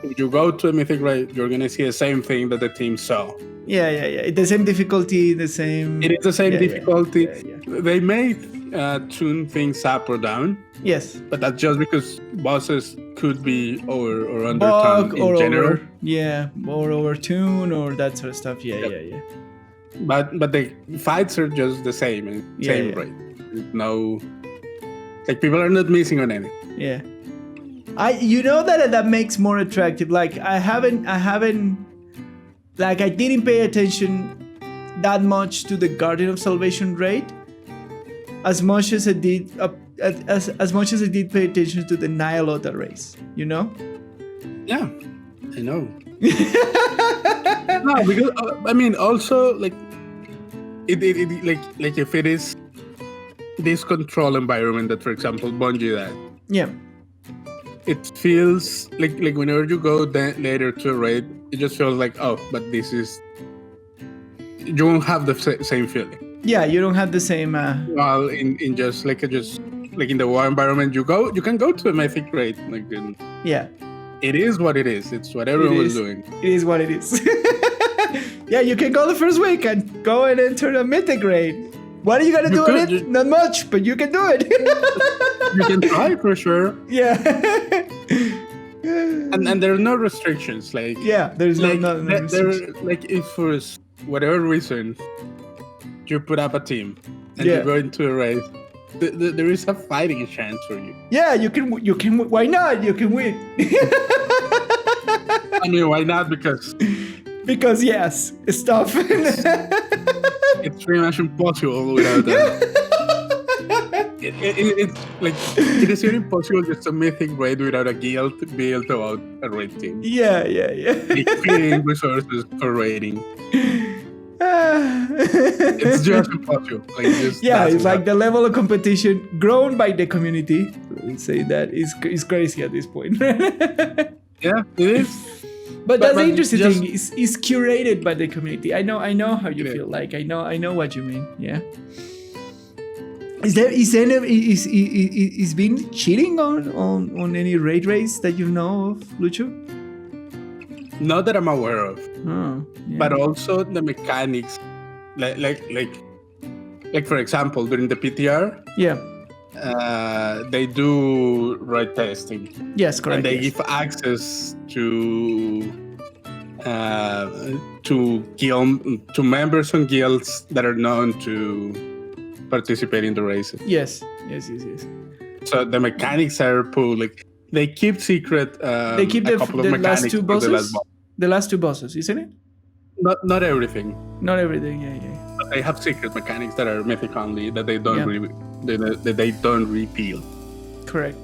If you go to a Mythic raid, you're gonna see the same thing that the team saw. Yeah. The same difficulty, the same. It is the same difficulty. Yeah. They may tune things up or down. Yes. But that's just because bosses could be over or under bug in general. Or over tune or that sort of stuff. Yeah. But the fights are just the same raid. No, like people are not missing on anything. Yeah. That makes more attractive. Like I didn't pay attention that much to the Guardian of Salvation raid as much as I did as much as I did pay attention to the Nyalota race, you know? Yeah, I know. No, because I mean, also like it like if it is this control environment that, for example, Bungie that. Yeah. It feels like whenever you go later to a raid, it just feels like, oh, but this is. You won't have the same feeling. Yeah, you don't have the same. Well, in just like in the war environment, you can go to a mythic raid. Yeah. It is what it is. It's what everyone was doing. It is what it is. Yeah, you can go the first week and go and enter a mythic raid. What are you gonna do with it? Not much, but you can do it. You can try for sure. Yeah. And there are no restrictions. Like there's no restrictions. Like if for whatever reason you put up a team and you go into a raid, there is a fighting chance for you. Yeah, you can. Why not? You can win. I mean, why not? Because yes, stuff. It's pretty much impossible without that. It's like it is very impossible just a mythic raid without a guild built about a raid team. Yeah. Creating resources for raiding. It's just impossible. It's like the level of competition grown by the community. Let's say that is crazy at this point. Yeah, it is. But that's the interesting thing. It's curated by the community. I know how you feel. Like I know what you mean. Yeah. Is been cheating on any raid race that you know of, Lucho? Not that I'm aware of. Oh, yeah. But also the mechanics, like for example, during the PTR. Yeah. They do raid testing. Yes, correct. And they give access to members on guilds that are known to participate in the races. Yes. So the mechanics are public. They keep secret. They keep the last two bosses. The last two bosses, isn't it? Not everything. Not everything. Yeah. But they have secret mechanics that are mythic only that they don't they don't reveal. Correct.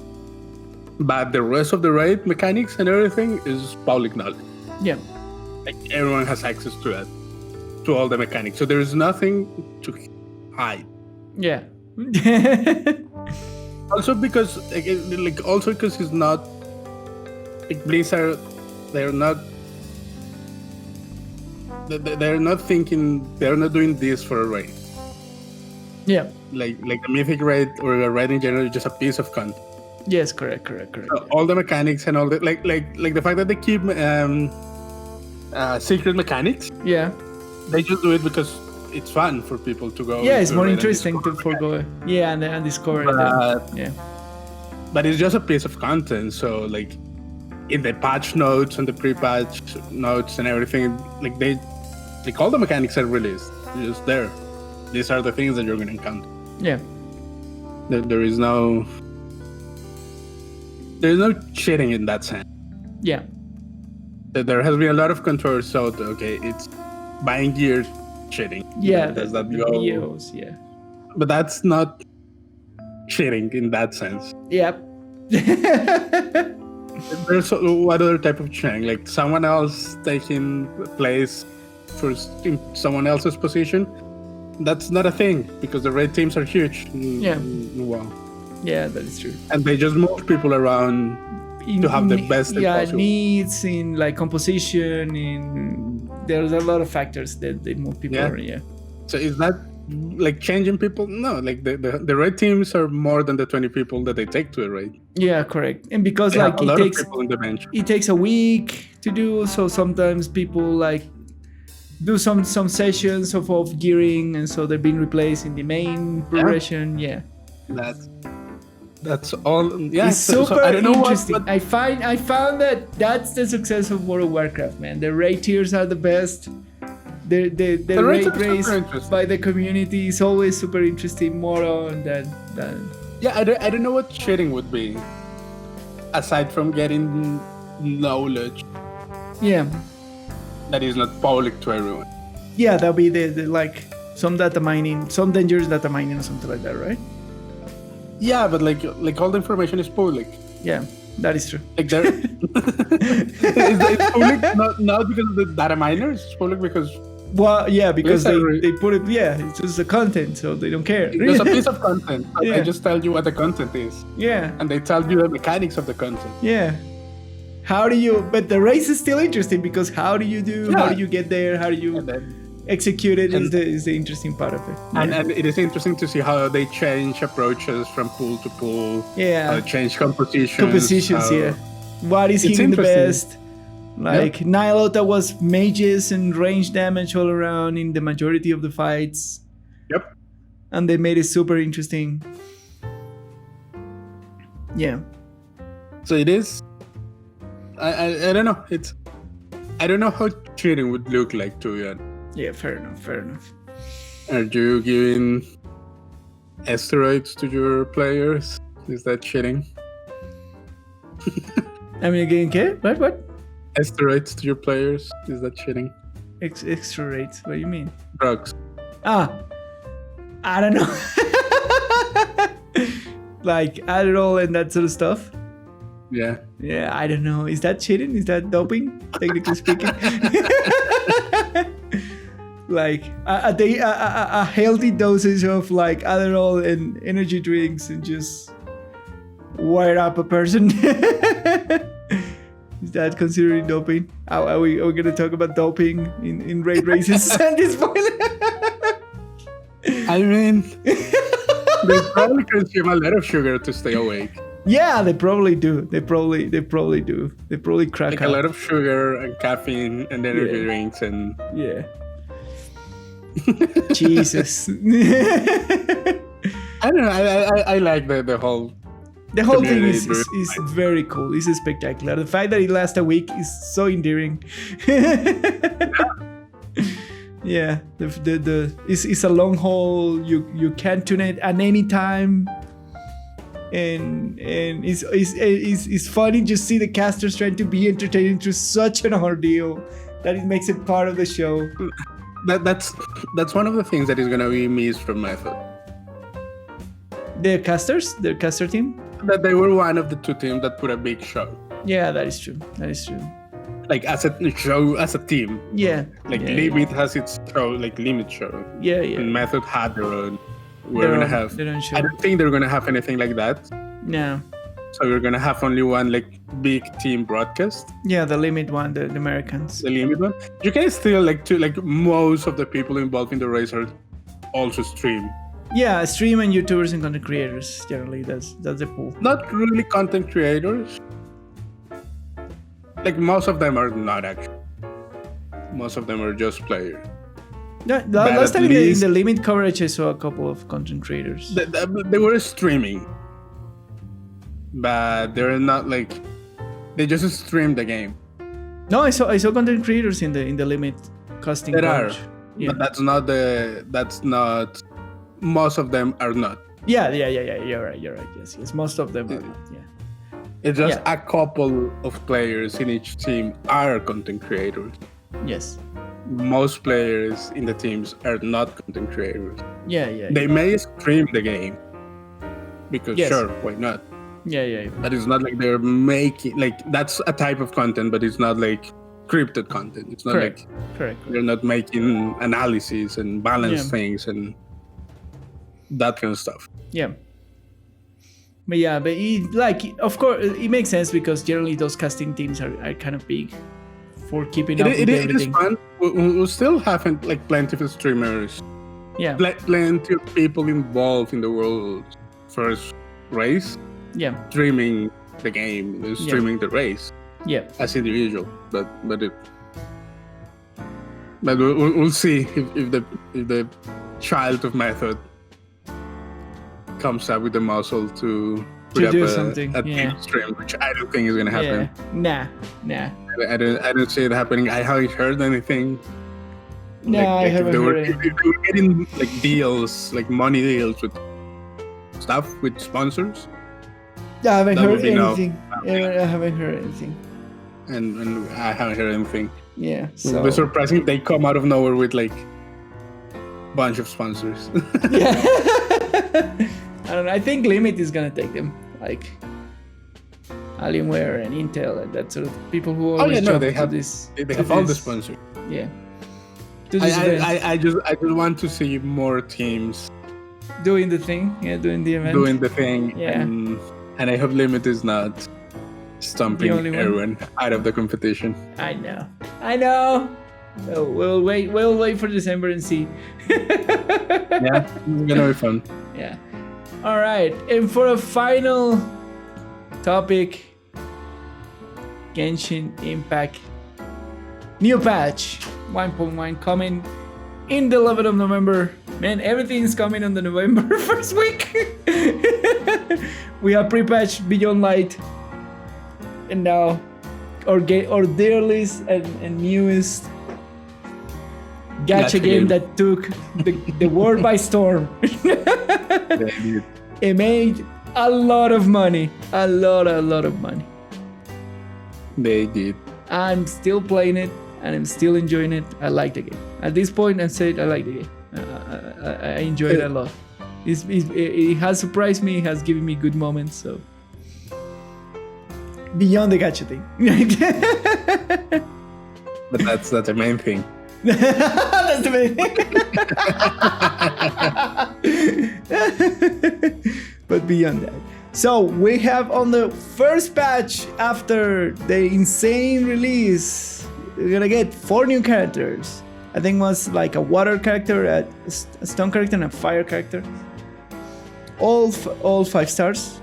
But the rest of the raid mechanics and everything is public knowledge. Yeah. Like everyone has access to it, to all the mechanics. So there is nothing to hide. Yeah. Also because it's not like Blizzard. They're not thinking. They're not doing this for a raid. Yeah. Like a mythic raid or a raid in general is just a piece of content. Yes, correct. So all the mechanics and all the like the fact that they keep secret mechanics. Yeah. They just do it because it's fun for people to go. Yeah, it's more interesting to forgo. Yeah, and discover. But it's just a piece of content. So like in the patch notes and the pre-patch notes and everything, like all the mechanics are released. They're just there. These are the things that you're going to encounter. Yeah. There is no cheating in that sense. Yeah. There has been a lot of controversy. So it's buying gear cheating. Yeah. Does that go? Videos, yeah. But that's not cheating in that sense. Yep. There's what other type of cheating? Like someone else taking place for someone else's position. That's not a thing because the raid teams are huge. Yeah. Wow. Yeah, that is true. And they just move people around to have the best. Yeah, needs in like composition. There's a lot of factors that they move people around. Yeah. So is that like changing people? No, like the raid teams are more than the 20 people that they take to a raid. Yeah, correct. And because they like have a lot of people in the bench. It takes a week to do. So sometimes people like do some sessions of gearing, and so they're being replaced in the main progression. Yeah. That's all. Yeah, it's super I don't know interesting. What... I found that's the success of World of Warcraft, man. The raid tiers are the best. The raid race by the community is always super interesting. More on than. Yeah, I don't know what cheating would be, aside from getting knowledge. Yeah. That is not public to everyone. Yeah, that'll be the like some data mining, some dangerous data mining or something like that, right? Yeah, but like all the information is public. Yeah, that is true. Like there, it's public not because of the data miners. It's public because. Well, yeah, because they put it. Yeah, it's just the content, so they don't care. It's a piece of content. Yeah. I just tell you what the content is. Yeah. And they tell you the mechanics of the content. Yeah. But the race is still interesting because how do you get there? How do you execute it is the interesting part of it. Yeah. And it is interesting to see how they change approaches from pool to pool. Yeah. How change compositions. Yeah. What is hitting the best? Like Nihilota was mages and range damage all around in the majority of the fights. Yep. And they made it super interesting. Yeah. So it is. I don't know. I don't know how cheating would look like to you. Yeah, fair enough. Are you giving asteroids to your players? Is that cheating? I mean, again, okay? What? Asteroids to your players? Is that cheating? Extra rates? What do you mean? Drugs. I don't know. Like Adderall and that sort of stuff. Yeah. Yeah, I don't know. Is that cheating? Is that doping, technically speaking? Like a healthy dosage of like Adderall and energy drinks and just wire up a person. Is that considered doping? Are we gonna talk about doping in raid races at this point? I mean, they probably consume a lot of sugar to stay awake. Yeah, they probably do. They probably do. They probably crack Like up. a lot of sugar and caffeine and energy drinks and Yeah. Jesus. I don't know. I like the whole. The whole thing is community very cool. It's spectacular. The fact that it lasts a week is so endearing. Yeah, it's a long haul. You can tune it at any time, and it's funny just see the casters trying to be entertaining through such an ordeal that it makes it part of the show. That's one of the things that is gonna be missed from Method. The caster team. That they were one of the two teams that put a big show. Yeah, that is true. Like as a show, as a team. Yeah. Like yeah, Limit has its show, like Limit show. Yeah. And Method had their own. Their own show. I don't think they're gonna have anything like that. No. So we're gonna have only one like big team broadcast. Yeah, the Limit one, the Americans. The Limit one. You can still most of the people involved in the race are also stream. Yeah, stream and YouTubers and content creators. Generally, that's the pool. Not really content creators. Like most of them are not actually. Most of them are just players. Yeah, last time in the Limit coverage, I saw a couple of content creators. They were streaming, but they're not like. They just streamed the game. No, I saw content creators in the Limit casting There coverage. are, Yeah. but that's not. Most of them are not. Yeah. You're right. Yes. Most of them are not. Yeah. It's just a couple of players in each team are content creators. Yes. Most players in the teams are not content creators. Yeah. They may stream the game because sure, why not? Yeah. But it's not like they're making that's a type of content, but it's not like scripted content. It's not Correct. they're not making analysis and balance things and that kind of stuff. Yeah. But of course, it makes sense because generally those casting teams are kind of big for keeping up with everything. It is fun. We still haven't plenty of streamers. Yeah. Plenty of people involved in the world's first race. Yeah. Streaming the game, streaming the race. Yeah. As individual, but we'll see if the child of Method comes up with the muscle to put up do a something. team stream, which I don't think is gonna happen. Yeah. Nah. I don't see it happening. I haven't heard anything. No, I haven't heard If anything. they were getting deals, money deals with stuff with sponsors, I haven't that heard would be anything. I haven't heard anything. and I haven't heard anything. Yeah. It would be surprising if they come out of nowhere with bunch of sponsors. Yeah. I don't know. I think Limit is gonna take them, like Alienware and Intel and that sort of people who always jump they to have this. they to have all the this- sponsors. Yeah. To this event, I just want to see more teams doing the thing. Yeah, doing the event. doing the thing. Yeah. And I hope Limit is not stumping The only one. everyone out of the competition. I know. We'll wait for December and see. Yeah, it's gonna be fun. Yeah. All right. And for a final topic, Genshin Impact new patch 1.1 coming in the 11th of November. Man, everything's coming on the November first week. We have pre-patch Beyond Light, and now our dearest and newest gacha game that took the world by storm. It made a lot of money. A lot of money. They did. I'm still playing it and I'm still enjoying it. I like the game. At this point, I said I like the game. I enjoy it a lot. It has surprised me. It has given me good moments. So beyond the gacha thing. But that's the main thing. That's the main thing. But beyond that. So we have on the first patch after the insane release, we're gonna get 4 new characters. I think it was like a water character, a stone character, and a fire character. All 5 stars.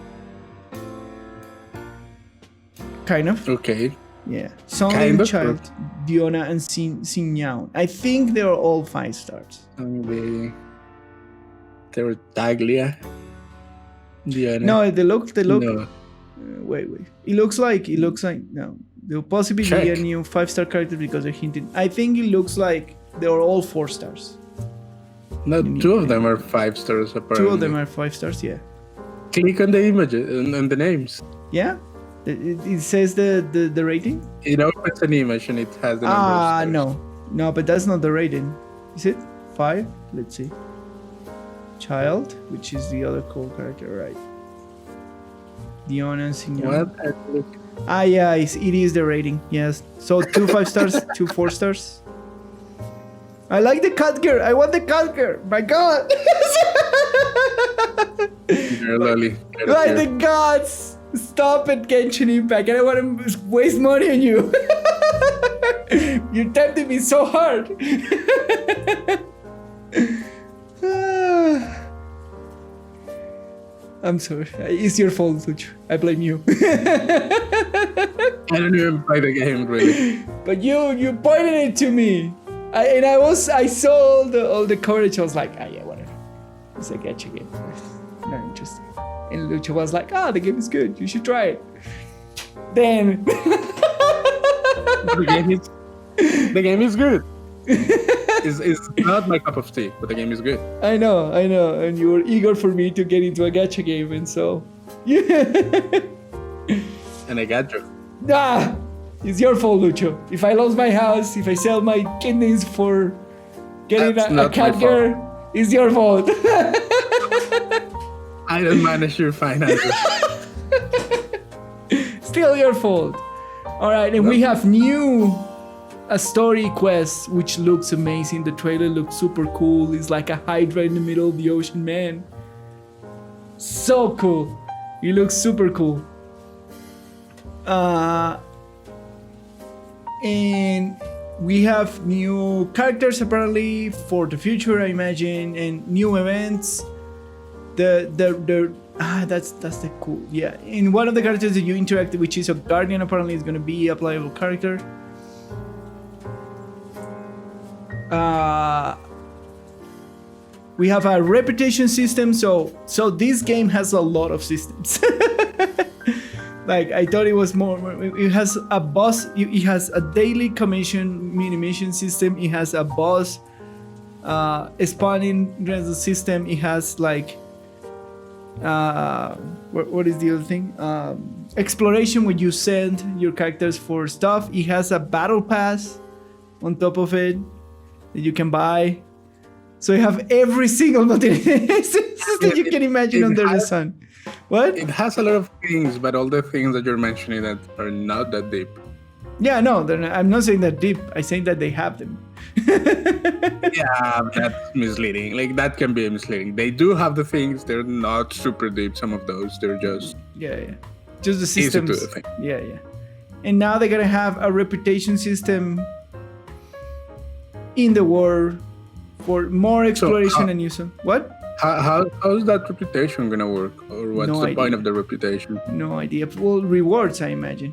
Kind of. Okay. Yeah. Sonny, Kind of. Child, Diona, and Xinyan. I think they are all 5 stars. They were Taglia. Diana. No, they look. No. Wait. It looks like no. They'll possibly be a new 5-star character because they're hinting. I think it looks like they are all 4 stars. No, 2 of them are 5 stars apparently. 2 of them are 5 stars. Yeah. Click on the images and the names. Yeah. It says the rating. It opens an image and it has the number of stars. No, but that's not the rating. Is it 5? Let's see. Child, which is the other cool character, right? Diona and Signon. What? Yeah, it is the rating. Yes. So 2 5 stars, 2 4 stars. I like the cat girl. I want the cat girl. My God. Like the gods. Stop it, Genshin Impact. I don't want to waste money on you. You're tempting me so hard. I'm sorry. It's your fault, Lucho. I blame you. I don't even play the game really. But you pointed it to me. I saw all the coverage. I was like, yeah, whatever. It's a gacha game. Not interesting. And Lucho was like, the game is good. You should try it. Then the game is good. It's not my cup of tea, but the game is good. I know. And you were eager for me to get into a gacha game, and so And I got you. It's your fault, Lucho. If I lose my house, if I sell my kidneys for getting a cat girl, it's your fault. I don't manage your finances. Still your fault. All right, and we have a story quest, which looks amazing. The trailer looks super cool. It's like a hydra in the middle of the ocean, man. So cool. It looks super cool. And we have new characters apparently for the future, I imagine, and new events. That's the cool. Yeah, in one of the characters that you interact, which is a guardian, apparently is going to be a playable character. We have a reputation system, so this game has a lot of systems. Like I thought it was more. It has a boss. It has a daily commission mini mission system. It has a boss spawning system. It has like what is the other thing? Exploration, where you send your characters for stuff. It has a battle pass on top of it that you can buy. So you have every single system you can imagine under the sun. What? It has a lot of things, but all the things that you're mentioning that are not that deep. Yeah, no, I'm not saying that deep. I'm saying that they have them. Yeah, that's misleading. Like, that can be misleading. They do have the things. They're not super deep, some of those. They're just... Yeah. Just the systems. Easy to think. Yeah. And now they're going to have a reputation system in the world for more exploration and use. What? How's that reputation gonna work? Or what's the point of the reputation? No idea. Well, rewards, I imagine.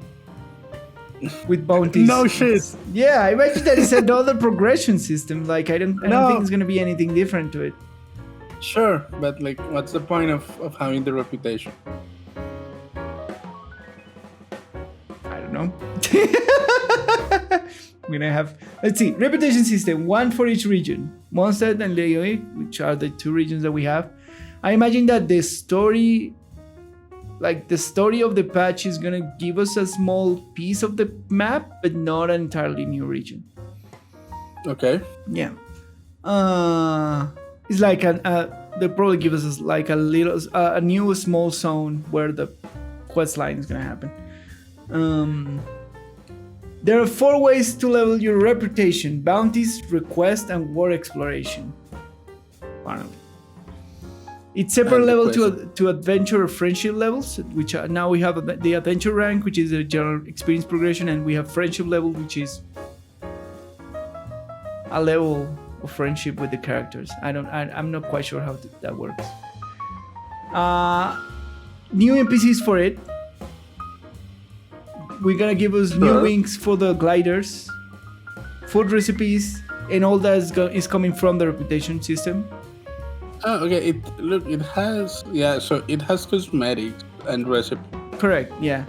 With bounties. No shit. Yeah, I imagine that it's another progression system. Like I don't think it's gonna be anything different to it. Sure, but like, what's the point of having the reputation? I don't know. We're gonna have, let's see, reputation system, 1 for each region. Mondstadt and Leoe, which are the 2 regions that we have. I imagine that the story of the patch is gonna give us a small piece of the map, but not an entirely new region. Okay. Yeah. It's like they'll probably give us like a new small zone where the quest line is gonna happen. There are 4 ways to level your reputation: bounties, request, and war exploration. Finally. It's separate And the level quest. to adventure or friendship levels, which are, now we have the adventure rank, which is a general experience progression, and we have friendship level, which is a level of friendship with the characters. I'm not quite sure how that works. New NPCs for it. We're gonna give us new wings for the gliders, food recipes, and all that is coming from the reputation system. Oh, okay. It has So it has cosmetics and recipe. Correct. Yeah.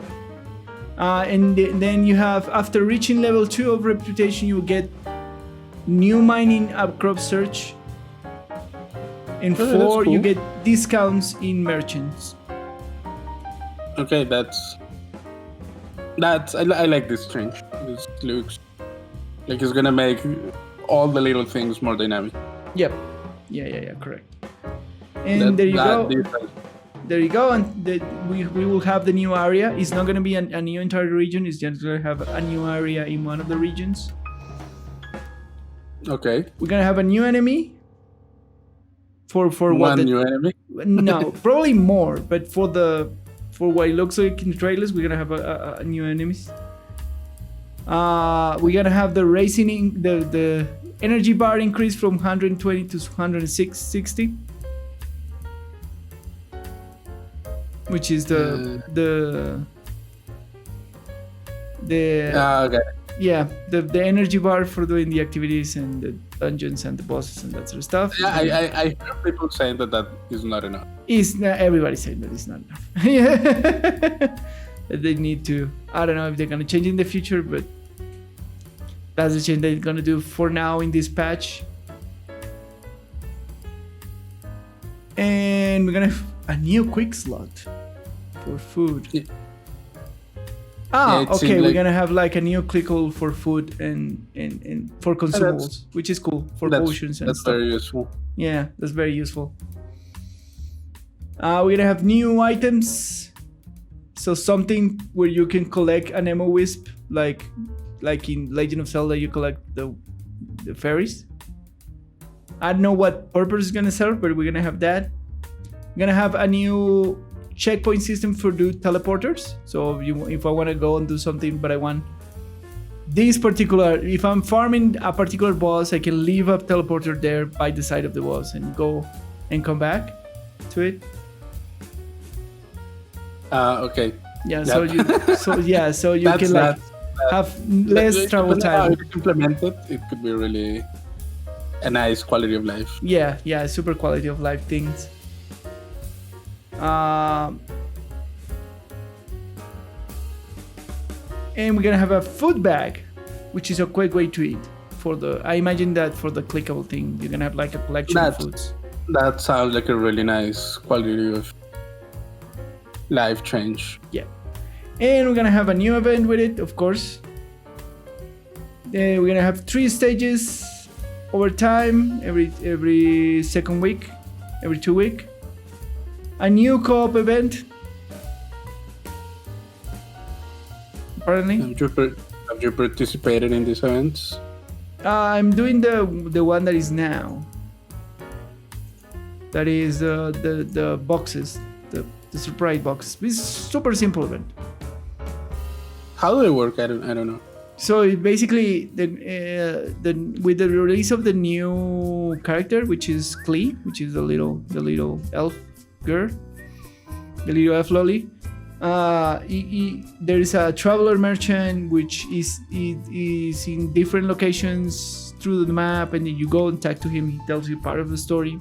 And then you have, after reaching level 2 of reputation, you will get new mining crop search. And Oh, 4, that's you cool. get discounts in merchants. Okay, I like this change. This looks like it's gonna make all the little things more dynamic. Yep. Yeah. Correct. And there you go. There you go. And we will have the new area. It's not going to be a new entire region. It's just going to have a new area in one of the regions. Okay. We're going to have a new enemy. For what? One new enemy? No, probably more. But for what it looks like in the trailers, we're going to have a new enemies. We're going to have the racing, the energy bar increase from 120 to 160. Which is the okay. Yeah, the energy bar for doing the activities and the dungeons and the bosses and that sort of stuff. Yeah, I heard people saying that is not enough. Everybody's saying that it's not enough. Yeah. They need to. I don't know if they're gonna change in the future, but that's the change they're gonna do for now in this patch. And we're gonna have a new quick slot for food. Yeah. Okay, we're gonna have like a new clickable for food and for consumables, which is cool, for potions and that's stuff. very useful. Yeah, that's very useful. We're gonna have new items. So something where you can collect an ammo wisp, like in Legend of Zelda, you collect the fairies. I don't know what purpose it's gonna serve, but we're gonna have that. We're gonna have a new checkpoint system for teleporters. So if I want to go and do something, but I want this particular, if I'm farming a particular boss, I can leave a teleporter there by the side of the boss and go and come back to it. Okay. Yeah. So you can like have less travel time. If you implement it, it could be really a nice quality of life. Yeah, super quality of life things. And we're gonna have a food bag, which is a quick way to eat. I imagine that for the clickable thing, you're gonna have like a collection of foods. That sounds like a really nice quality of life change. Yeah. And we're gonna have a new event with it, of course. Then we're gonna have 3 stages over time, every second week, every 2 weeks. A new co-op event. Apparently. Have you participated in these events? I'm doing the one that is now. That is the boxes, the surprise box. It's super simple event. How do they work? I don't know. So it basically, with the release of the new character, which is Klee, which is the little elf girl, the little elf lolly. There is a traveler merchant which is in different locations through the map, and then you go and talk to him. He tells you part of the story,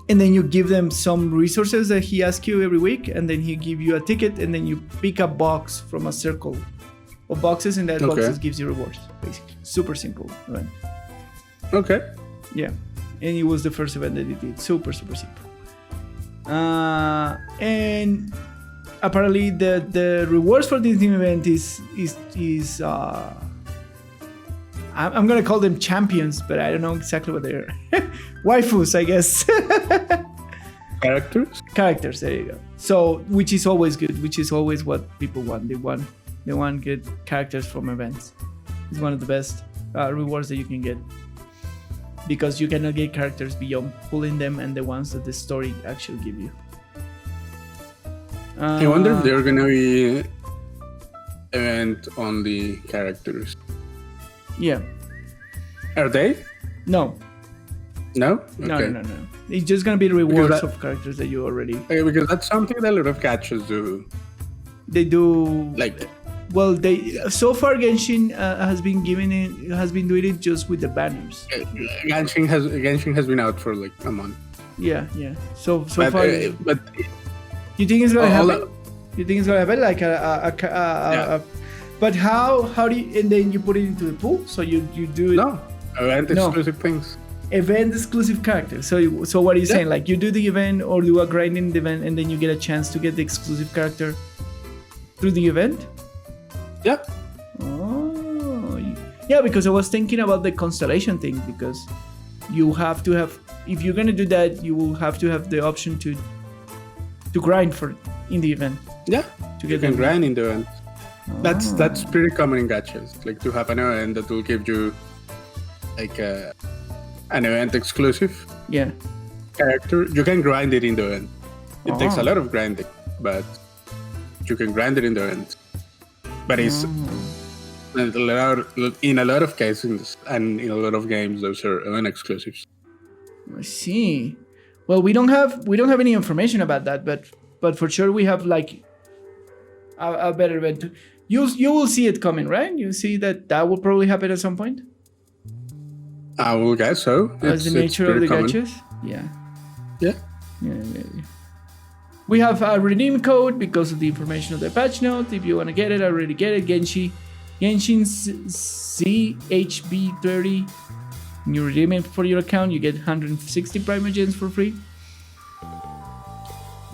and then you give them some resources that he asks you every week, and then he give you a ticket, and then you pick a box from a circle of boxes, and that boxes gives you rewards. Basically, super simple event. Okay. Yeah, and it was the first event that it did. Super simple. And apparently the rewards for this new event is I'm gonna call them champions, but I don't know exactly what they're. Waifus, I guess. Characters, there you go. So, which is always good, which is always what people want. They want good characters from events. It's one of the best rewards that you can get. because you cannot get characters beyond pulling them and the ones that the story actually give you. I wonder if they're gonna be event on the characters. Yeah. Are they? No. No? Okay. No. It's just gonna be rewards of characters that you already. Because that's something that a lot of gachas do. They do. Like. Well, they so far Genshin has been doing it just with the banners. Genshin has been out for like a month. Yeah. So but, far. But you think it's gonna happen? You think it's gonna happen like a But how do you, and then you put it into the pool? So you do it. No, event exclusive things. Event exclusive characters. So what are you saying? Like you do the event or do a grinding event and then you get a chance to get the exclusive character through the event? Yeah. Oh, yeah. Because I was thinking about the constellation thing, because you have to have, if you're gonna do that, you will have to have the option to grind for in the event. Yeah. To get you can grind in the event. That's pretty common in gachas. Like to have an event that will give you like an event exclusive. Yeah. Character. You can grind it in the event. It takes a lot of grinding, but you can grind it in the event. But it's in a lot of cases and in a lot of games, those are event exclusives. I see. Well, we don't have any information about that, but for sure we have like a better event. You will see it coming, right? You see that will probably happen at some point. I will guess so. As the nature of the gachas. Yeah. We have a redeem code because of the information of the patch note. If you want to get it, already get it. Genshin CHB30. You redeem it for your account, you get 160 Primogens for free.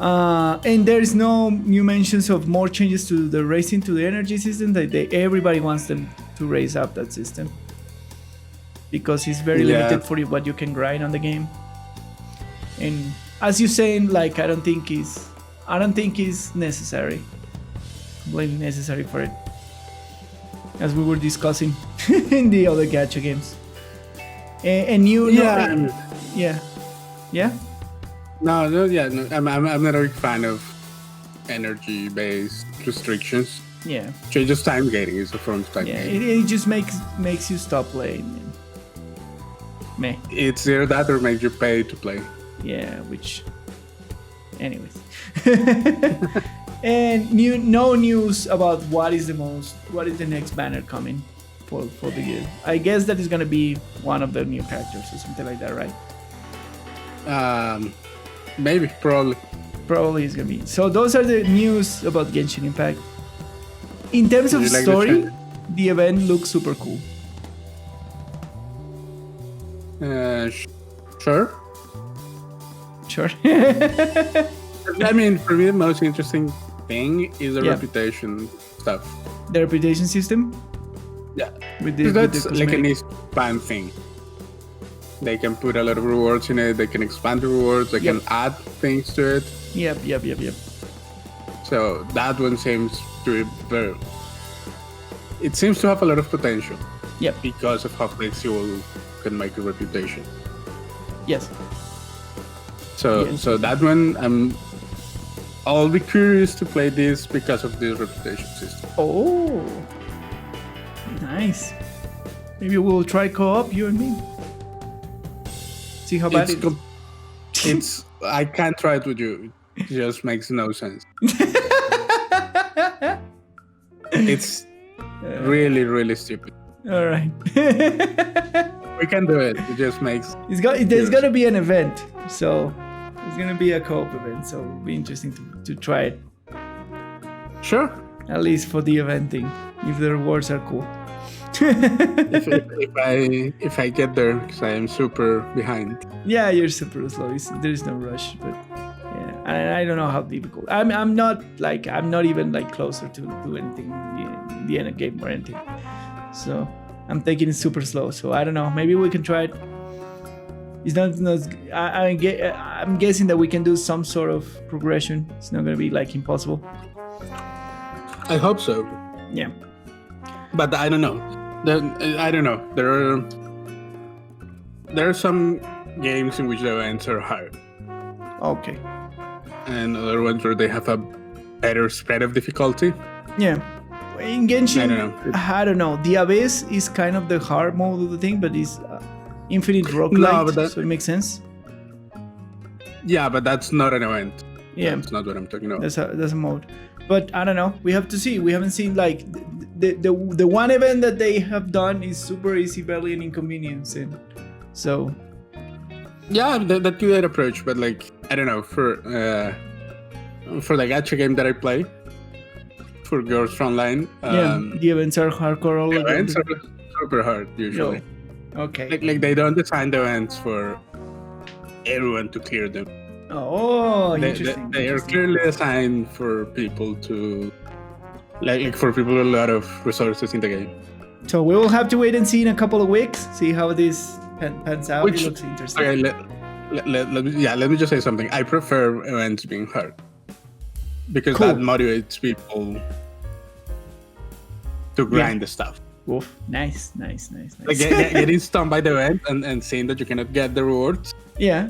And there's no new mentions of more changes to the racing to the energy system. Everybody wants them to raise up that system because it's very limited for what you can grind on the game. And as you're saying, like I don't think it's necessary, completely necessary for it, as we were discussing in the other gacha games. And you know, No, I'm not a big fan of energy-based restrictions. Yeah. Just time gating is a form of time gating. It just makes you stop playing. Meh. It's either that or makes you pay to play. Yeah, which, anyways. And no news about what is the next banner coming for the year. I guess that is gonna be one of the new characters or something like that, right? Maybe, probably it's gonna be. So those are the news about Genshin Impact. In terms of story, the event looks super cool. Sure. I mean, for me, the most interesting thing is the reputation stuff. The reputation system? Yeah. With that's like an expand thing. They can put a lot of rewards in it. They can expand the rewards. They can add things to it. Yep. So that one seems to be very... It seems to have a lot of potential. Yep. Because of how flexible you can make a reputation. Yes. So that one, I'll be curious to play this because of this reputation system. Oh, nice. Maybe we'll try co-op, you and me. See how bad it is. I can't try it with you. It just makes no sense. It's really, really stupid. All right. We can do it. It just makes... There's going to be an event. So it's going to be a co-op event. So it'll be interesting to try it. Sure. At least for the event thing. If the rewards are cool. if I get there, because I am super behind. Yeah, you're super slow. There's no rush, but yeah, I don't know how difficult. I'm not even like closer to anything in the end game or anything. So I'm taking it super slow. So I don't know. Maybe we can try it. It's not. I'm guessing that we can do some sort of progression. It's not gonna be like impossible. I hope so. Yeah. But I don't know. I don't know. there are some games in which the events are hard, Okay. and other ones where they have a better spread of difficulty. Yeah. In Genshin, I don't know. The Abyss is kind of the hard mode of the thing, but it's infinite roguelite, so it makes sense. Yeah, but that's not an event. Yeah. That's not what I'm talking about. That's a mode. But I don't know. We have to see. We haven't seen like the one event that they have done is super easy, barely an inconvenience, and so. Yeah, that could be an approach, but like I don't know for the gacha game that I play for Girls Frontline. The events are hardcore. All the events are super hard usually. No. Okay. Like they don't design the events for everyone to clear them. Oh, interesting. They are clearly designed for people to like for people with a lot of resources in the game. So we will have to wait and see in a couple of weeks, see how this pans out. It looks interesting. Okay, let me just say something. I prefer events being hard because that motivates people to grind the stuff. Oof. Nice. Like getting stunned by the event and seeing that you cannot get the rewards. Yeah.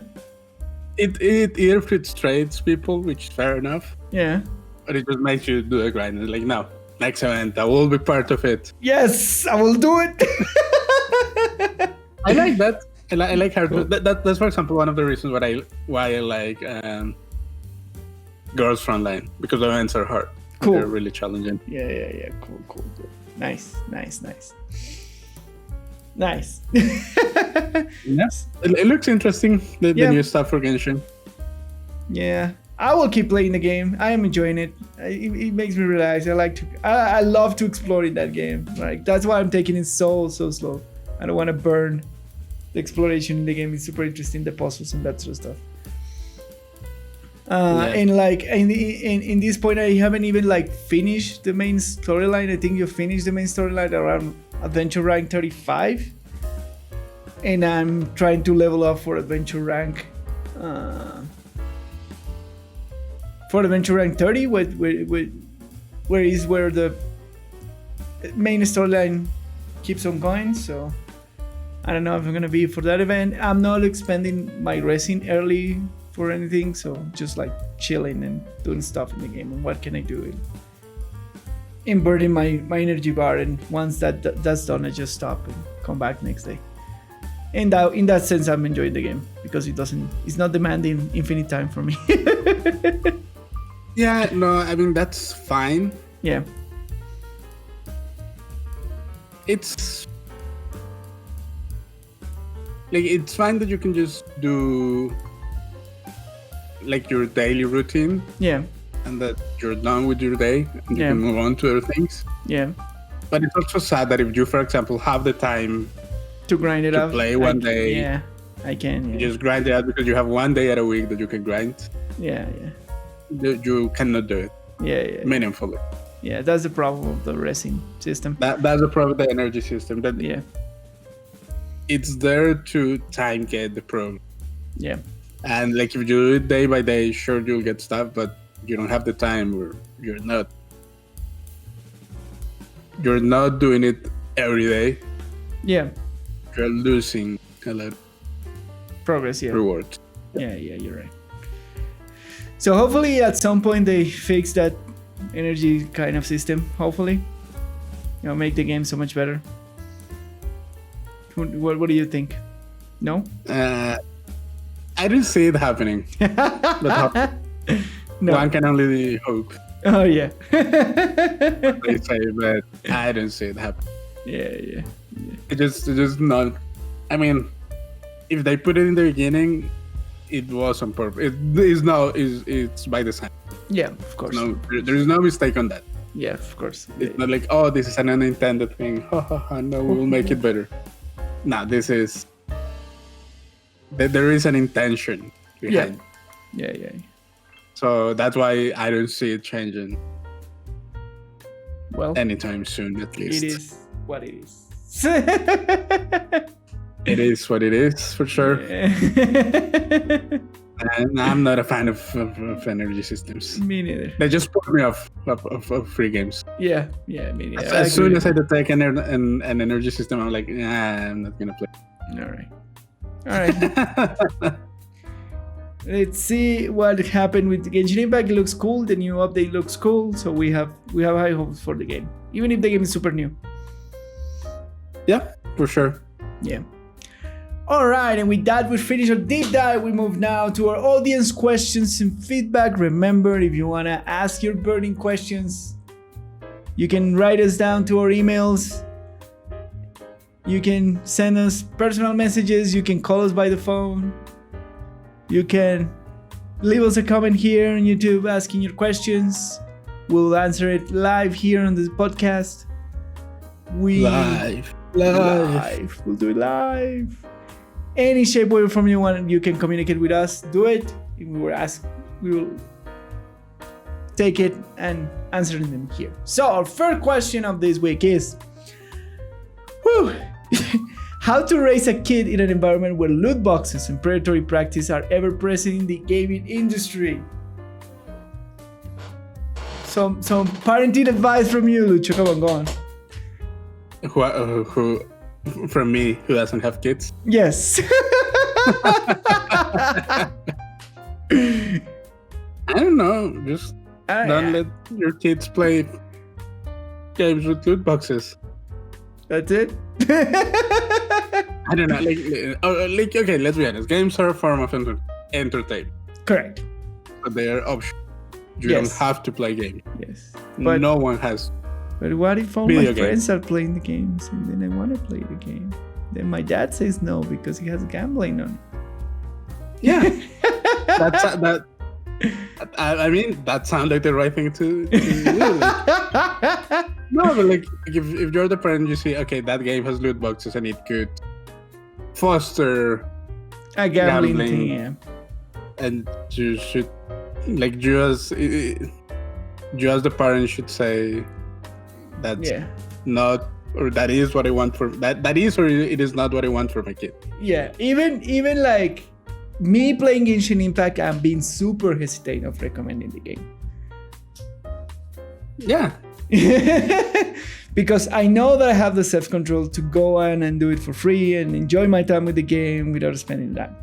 It either frustrates people, which is fair enough. Yeah. But it just makes you do a grind. It's like, no, next event, I will be part of it. Yes, I will do it. I like that. I like hard. Cool. That's, for example, one of the reasons why I like Girls Frontline, because the events are hard. Cool. They're really challenging. Yeah. Cool. Nice. Yes, it looks interesting. The new stuff for Genshin. Yeah, I will keep playing the game. I am enjoying it. It makes me realize I love to explore in that game. Like that's why I'm taking it so slow. I don't want to burn the exploration in the game. It's super interesting, the puzzles and that sort of stuff. And like in this point, I haven't even like finished the main storyline. I think you finished the main storyline around Adventure Rank 35, and I'm trying to level up for Adventure Rank 30, where the main storyline keeps on going. So I don't know if I'm gonna be for that event. I'm not expending my resin early for anything, so just like chilling and doing stuff in the game. And what can I do? And burning my energy bar, and once that's done, I just stop and come back next day. And in that sense, I'm enjoying the game because it's not demanding infinite time for me. Yeah, no, I mean that's fine. Yeah. It's fine that you can just do like your daily routine. Yeah. And that you're done with your day and you can move on to other things. Yeah. But it's also sad that if you, for example, have the time to grind it up, play one day. Yeah, I can. You just grind it out because you have one day out a week that you can grind. Yeah. You cannot do it. Yeah. Meaningfully. Yeah, that's the problem of the resin system. That's the problem with the energy system. Yeah. It's there to time get the problem. Yeah. And like if you do it day by day, sure you'll get stuff, but you don't have the time, or you're not doing it every day. Yeah. You're losing a lot progress, rewards. Yeah, you're right. So hopefully at some point they fix that energy kind of system. Hopefully, make the game so much better. What do you think? No? I don't see it happening. But no. One can only hope. Oh yeah. They say, but I don't see it happening. Yeah. It's just not. I mean, if they put it in the beginning, it was on purpose. It's by design. Yeah, of course. No, there is no mistake on that. Yeah, of course. It's not like, oh, this is an unintended thing. No, we will make it better. No, this is. There is an intention behind. Yeah. So that's why I don't see it changing. Well, anytime soon, at least. It is what it is. It is what it is, for sure. Yeah. And I'm not a fan of energy systems. Me neither. They just put me off of free games. Yeah, me neither. As soon as I detect an energy system, I'm like, nah, I'm not gonna play. All right. All right. Let's see what happened with Genshin Impact. It looks cool. The new update looks cool. So we have high hopes for the game, even if the game is super new. Yeah, for sure. Yeah. All right, and with that, we finish our deep dive. We move now to our audience questions and feedback. Remember, if you want to ask your burning questions, you can write us down to our emails. You can send us personal messages. You can call us by the phone. You can leave us a comment here on YouTube asking your questions. We'll answer it live here on the podcast. Live. We'll do it live. Any shape, way, or form you want, you can communicate with us. Do it. If we were asked, we will take it and answer them here. So our first question of this week is, how to raise a kid in an environment where loot boxes and predatory practice are ever present in the gaming industry? Some parenting advice from you, Lucho. Come on, go on. Who from me, who doesn't have kids? Yes. I don't know. Just don't let your kids play games with loot boxes. That's it. I don't know. Okay, let's be honest. Games are a form of entertainment. Correct. But they are optional. You don't have to play games. Yes. But no one has. But what if all my friends are playing the games and then I want to play the game? Then my dad says no because he has gambling on it. Yeah. that. I mean, that sounds like the right thing to do. No, but like if you're the parent, you see, okay, that game has loot boxes and it could foster a gambling thing, yeah. And you should, like, you as the parent should say that's not, or that is what I want for that is, or it is not what I want for my kid. Yeah, even like me playing Genshin Impact, I'm being super hesitant of recommending the game. Yeah. Because I know that I have the self-control to go on and do it for free and enjoy my time with the game without spending time.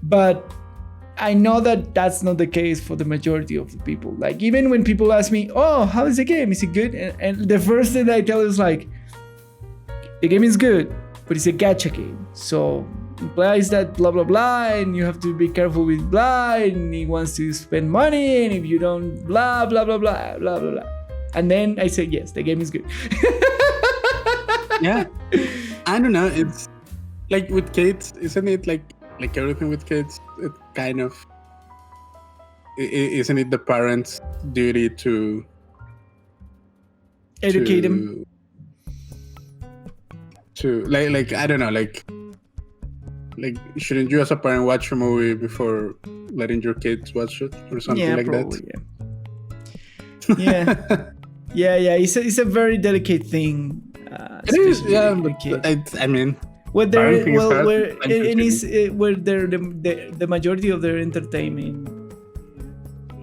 But I know that that's not the case for the majority of the people. Like, even when people ask me, oh, how is the game? Is it good? And the first thing I tell is like, the game is good, but it's a gacha game. So implies that blah, blah, blah, and you have to be careful with blah, and he wants to spend money, and if you don't, blah, blah, blah, blah, blah, blah, blah. And then I say, yes, the game is good. Yeah. I don't know. It's like with kids, isn't it like everything with kids? It kind of, isn't it the parents' duty to educate them? To like I don't know, like shouldn't you as a parent watch a movie before letting your kids watch it or something like probably, that? Yeah. Yeah. It's a very delicate thing. It is, yeah. But I mean, where the majority of their entertainment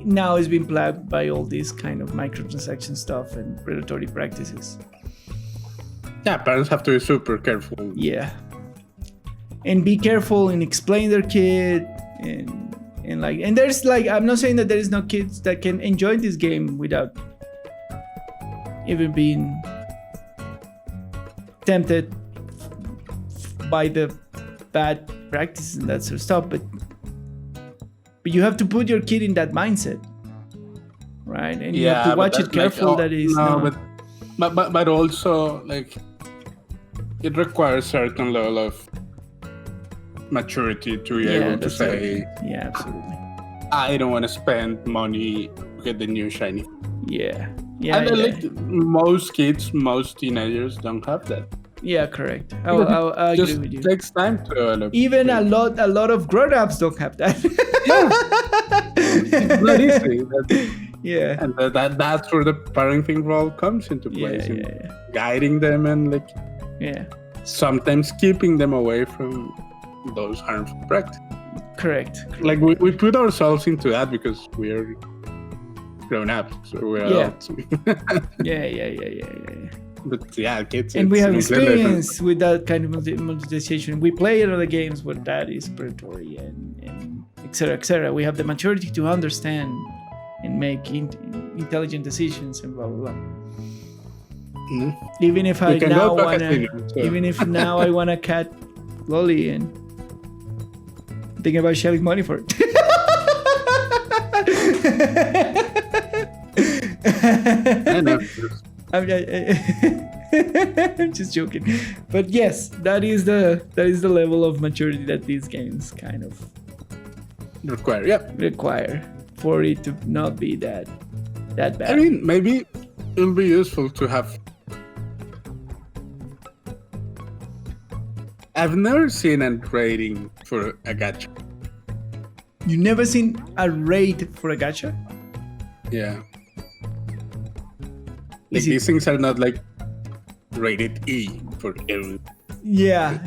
now is being plagued by all this kind of microtransaction stuff and predatory practices. Yeah, parents have to be super careful. Yeah, and be careful and explain their kid and there's like, I'm not saying that there is no kids that can enjoy this game without even being tempted by the bad practices and that sort of stuff, but you have to put your kid in that mindset, right? And you have to watch it careful. But also, like, it requires certain level of maturity to be able to say, yeah, absolutely, I don't want to spend money to get the new shiny. Yeah. Like most kids, most teenagers don't have that. Yeah, correct. I agree with you. It takes time to develop. Even a lot of grown-ups don't have that. It's not easy. Yeah. And that's where the parenting role comes into place. Guiding them and sometimes keeping them away from those harmful practices. Correct. Like we put ourselves into that because we are grown up, so we're adults. Yeah. But yeah, kids. And we have completely experience with that kind of monetization. We play in other games where that is predatory and et cetera, et cetera. We have the maturity to understand and make intelligent decisions and blah, blah, blah. Even if I now want a cat lolly and thinking about shelling money for it. I know. I'm just joking, but yes, that is the level of maturity that these games kind of require for it to not be that bad. I mean, maybe it'll be useful to have. I've never seen a rating for a gacha. You never seen a raid for a gacha? Yeah. Like these things are not like rated E for everything. Yeah.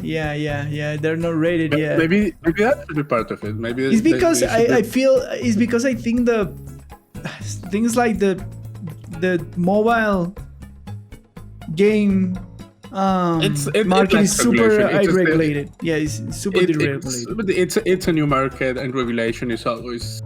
They're not rated yet. Maybe that should be part of it. Maybe it's because I think the things like the mobile game market is super regulated. Yeah, it's super deregulated. It's a new market, and regulation is always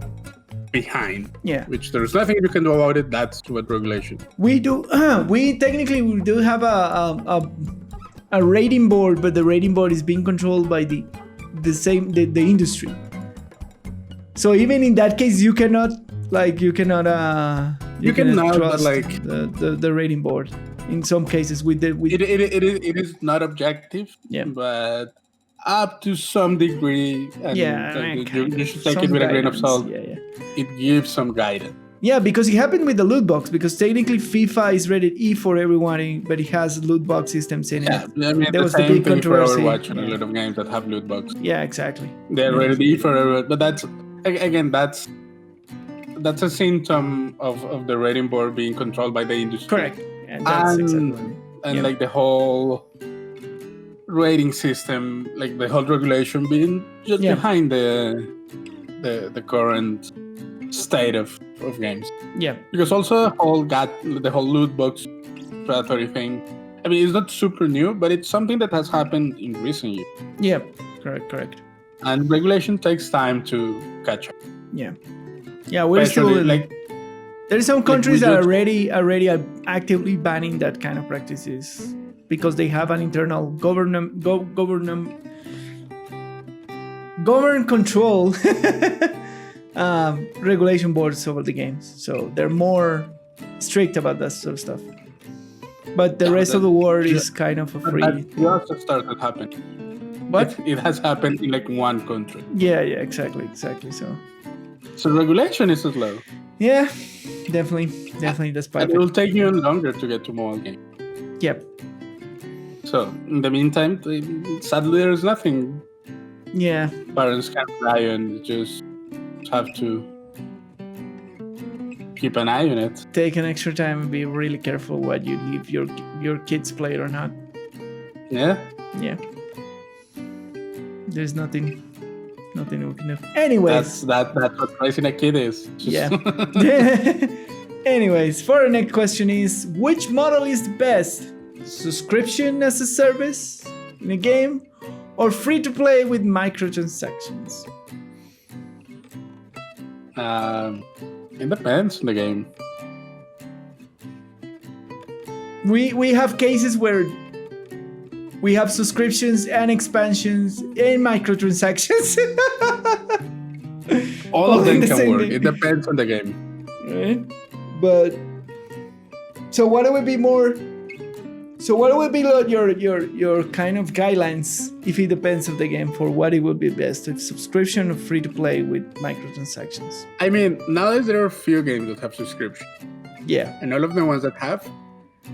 behind. Yeah, which there's nothing you can do about it. That's what regulation. We do. We do have a rating board, but the rating board is being controlled by the industry. So even in that case, you cannot trust the rating board. In some cases, it is not objective. Yeah, but up to some degree, and you should take it with a grain of salt. Yeah. It gives some guidance. Yeah, because it happened with the loot box. Because technically, FIFA is rated E for everyone, but it has loot box systems in it. I mean, there was the big controversy. Overwatch and a lot of games that have loot box. Yeah, exactly. They're rated E for everyone, but that's a symptom of the rating board being controlled by the industry. Correct. And that's exactly. And like the whole rating system, like the whole regulation being just behind the current state of games. Yeah. Because also the whole loot box predatory thing. I mean, it's not super new, but it's something that has happened in recent years. Yeah. Correct. And regulation takes time to catch up. Yeah. Yeah, we're still like. There's some countries that are already actively banning that kind of practices because they have an internal government control regulation boards over the games. So they're more strict about that sort of stuff. But the rest of the world is kind of free. That also started happening. What? It has happened in like one country. Yeah, exactly. So regulation is slow. Yeah, definitely. That's part of it. It will take you longer to get to mobile game. Yep. So in the meantime, sadly there's nothing. Yeah. Parents can't rely on, just have to keep an eye on it. Take an extra time and be really careful what you leave your kids play or not. Yeah. There's nothing we can do. Anyways, that's what raising a kid is. Yeah. Anyways, for our next question is, which model is the best? Subscription as a service in a game, or free to play with microtransactions? It depends on the game. We have cases where we have subscriptions and expansions and microtransactions. All of them can work. It depends on the game. Right? But so what would be your kind of guidelines if it depends on the game for what it would be best, if subscription or free to play with microtransactions? I mean, nowadays there are a few games that have subscription. Yeah. And all of the ones that have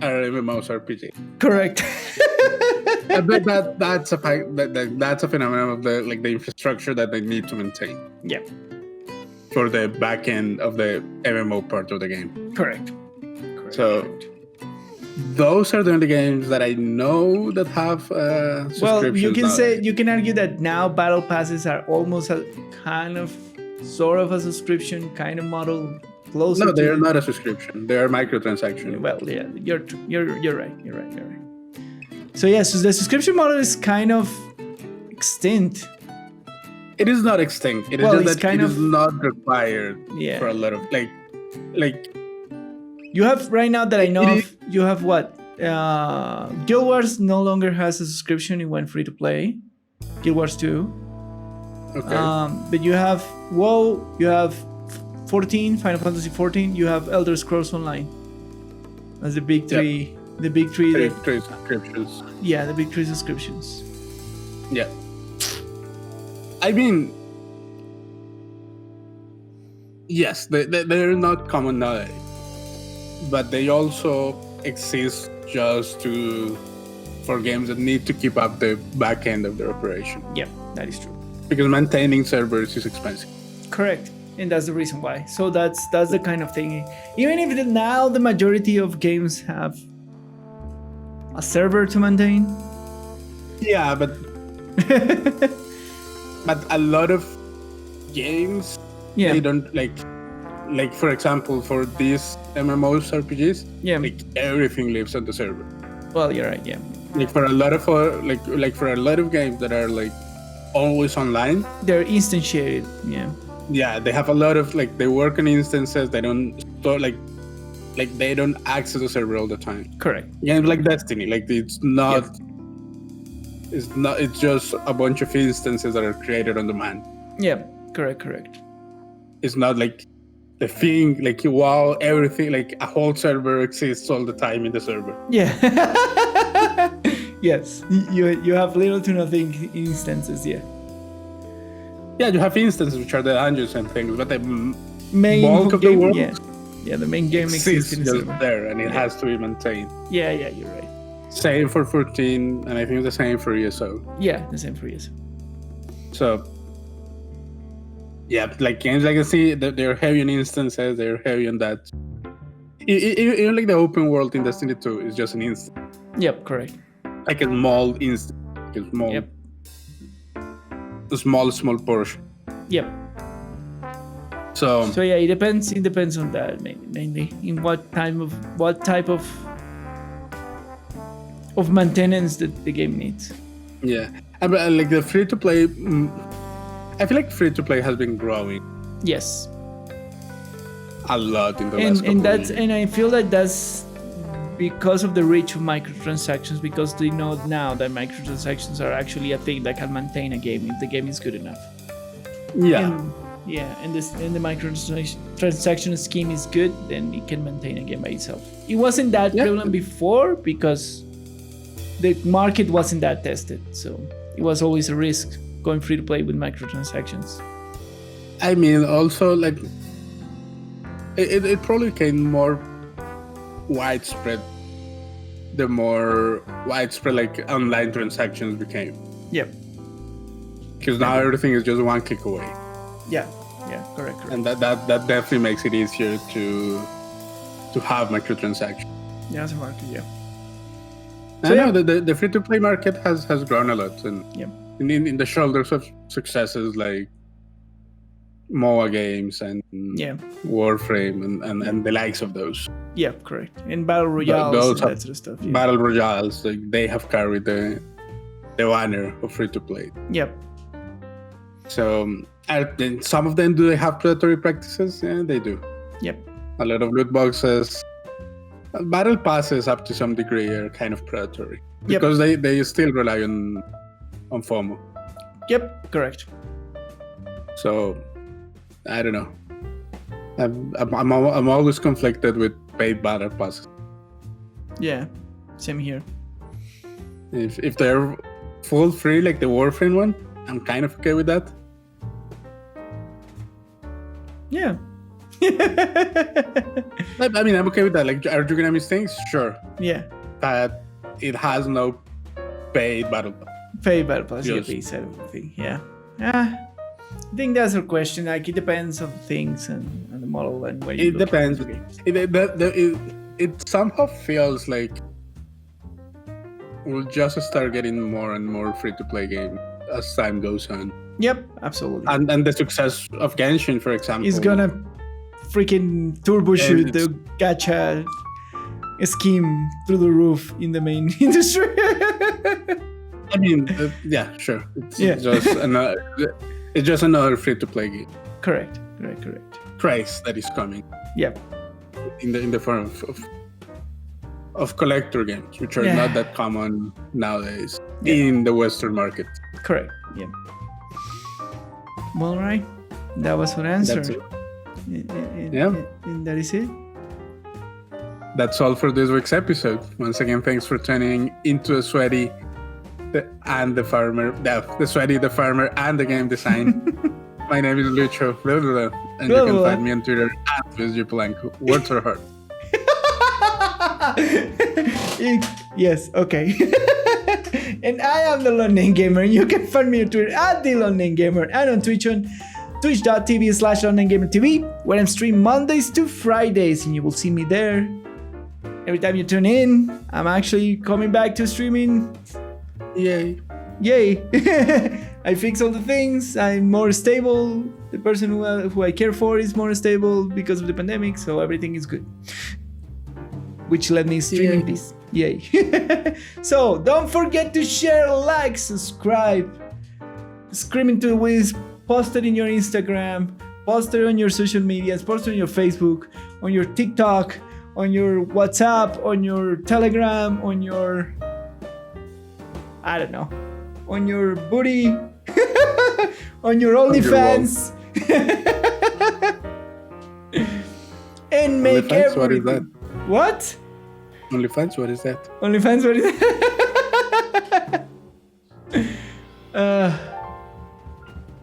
are MMOs RPG. Correct. But that's a phenomenon of the infrastructure that they need to maintain. Yeah. For the back end of the MMO part of the game. Correct. So those are the only games that I know that have subscriptions. Well, you can argue that now battle passes are almost a kind of sort of a subscription kind of model. closer. No, they to are not a subscription. They are microtransactions. Well, yeah, you're right. You're right. So yeah, so the subscription model is kind of extinct. It is not extinct. It is Well, just it's that kind it of- is not required Yeah. for a lot of like. You have right now that I know It of. You have what? Guild Wars no longer has a subscription. It went free to play. Guild Wars 2. Okay. But you have WoW. You have 14, Final Fantasy 14. You have Elder Scrolls Online. As the big three. The big three. Three subscriptions. Yeah, the big three subscriptions. Yeah. I mean, yes, they're not common knowledge, but they also exist just for games that need to keep up the back end of their operation. Yeah, that is true. Because maintaining servers is expensive. Correct. And that's the reason why. So that's the kind of thing. Even if now the majority of games have a server to maintain. Yeah, but a lot of games, Yeah. they don't like for example, for these MMOs RPGs, Yeah. like everything lives on the server. Well, you're right. Yeah. Like for a lot of for a lot of games that are like always online, They're instantiated. Yeah. yeah, they have a lot of like they work on instances. They don't store like they don't access the server all the time. Correct. Games like Destiny, like it's not. It's just a bunch of instances that are created on demand. Yeah. Correct. It's not like the thing like wow, everything like a whole server exists all the time in the server. Yeah. Yes. You have little to nothing instances. Yeah. Yeah, you have instances which are the dungeons and things, but the Main bulk of the game, world yeah, the main game exists exists in the just server. there, and it has to be maintained. Yeah, you're right. Same for 14, and I think the same for ESO. Yeah, the same for you. So, yeah, like games Legacy, they're heavy on instances, they're heavy on that. Even like the open world in Destiny 2 is just an instant. Yep, correct. Like a small instant. Like a small, Yep. a small portion. Yep. So yeah, it depends on that mainly in what type of maintenance that the game needs. yeah, but like the free to play, I feel like free to play has been growing Yes. a lot in the last couple And of years. and I feel that that's because of the reach of microtransactions, because they know now that microtransactions are actually a thing that can maintain a game if the game is good enough. Yeah, And the microtransaction scheme is good, then it can maintain a game by itself. It wasn't that prevalent before because the market wasn't that tested, so it was always a risk going free to play with microtransactions. I mean, also like it probably became more widespread the more widespread like online transactions became. Yep. Because now everything is just one click away, Yeah. Correct. and that definitely makes it easier to have microtransactions. Yeah, it's a market. Yeah. I know the free to play market has grown a lot, and Yep. in the shoulders of successes like MOA games and Yeah. Warframe and the likes of those. Yeah. Correct. And battle royales those and are that sort of stuff. Yeah. Battle royales, like they have carried the banner of free to play. Yep. So then some of them, do they have predatory practices? Yeah, they do. Yep. A lot of loot boxes, battle passes up to some degree are kind of predatory because they still rely on FOMO. Yep. Correct. So I don't know. I'm always conflicted with paid battle passes. Yeah. Same here. If they're full free like the Warframe one, I'm kind of okay with that. Yeah. I mean, I'm okay with that. Like, are you gonna miss things? Sure. Yeah. But it has no paid battle pass. Pay battle pass, Yes. yeah, side of the thing. Yeah. I think that's a question. Like, it depends on things and the model and where you It look depends. at the games. It somehow feels like we'll just start getting more and more free-to-play games as time goes on. Yep, absolutely. And the success of Genshin, for example, It's gonna freaking turbo shoot the gacha scheme through the roof in the main industry. I mean, yeah, sure. It's just another free-to-play game. Correct. Price that is coming. Yep. In the form of collector games, which are not that common nowadays in the Western market. Correct. Yeah. Well, right. That was our answer. That's it. And that is it. That's all for this week's episode. Once again, thanks for tuning into The Sweaty and the Farmer. The Sweaty, the Farmer, and the Game Design. My name is Lucho. And you can find me on Twitter at @VSGPolanco. Words are hard. Yes, okay. And I am the Lone Name Gamer. You can find me on Twitter at the Lone Name Gamer and on Twitch on twitch.tv/LoneNameGamerTV, where I'm streaming Mondays to Fridays, and you will see me there. Every time you tune in, I'm actually coming back to streaming. Yay. I fix all the things. I'm more stable. The person who I care for is more stable because of the pandemic, so everything is good. Which led me streaming this. Yay. So don't forget to share, like, subscribe. Screaming to the Wiz. Post it in your Instagram. Post it on your social medias. Post it on your Facebook. On your TikTok. On your WhatsApp. On your Telegram. On your... I don't know. On your booty. On your OnlyFans. And make OnlyFans, what is that? What? OnlyFans, what is that? OnlyFans, what is that?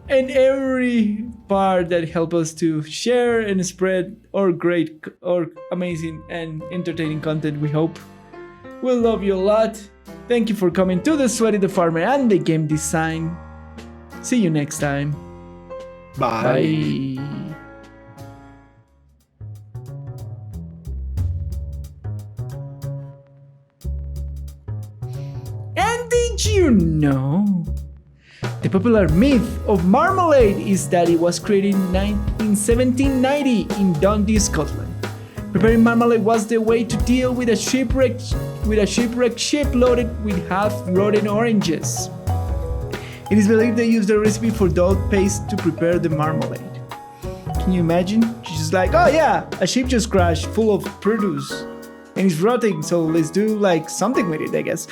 And every part that helps us to share and spread our great or amazing and entertaining content, we hope. We'll love you a lot. Thank you for coming to The Sweaty, the Farmer, and the Game Design. See you next time. Bye. And did you know? The popular myth of marmalade is that it was created in 1790 in Dundee, Scotland. Preparing marmalade was the way to deal with a shipwrecked ship loaded with half-rotten oranges. It is believed they used the recipe for dough paste to prepare the marmalade. Can you imagine? She's just like, oh yeah, a ship just crashed full of produce and it's rotting, so let's do like something with it, I guess.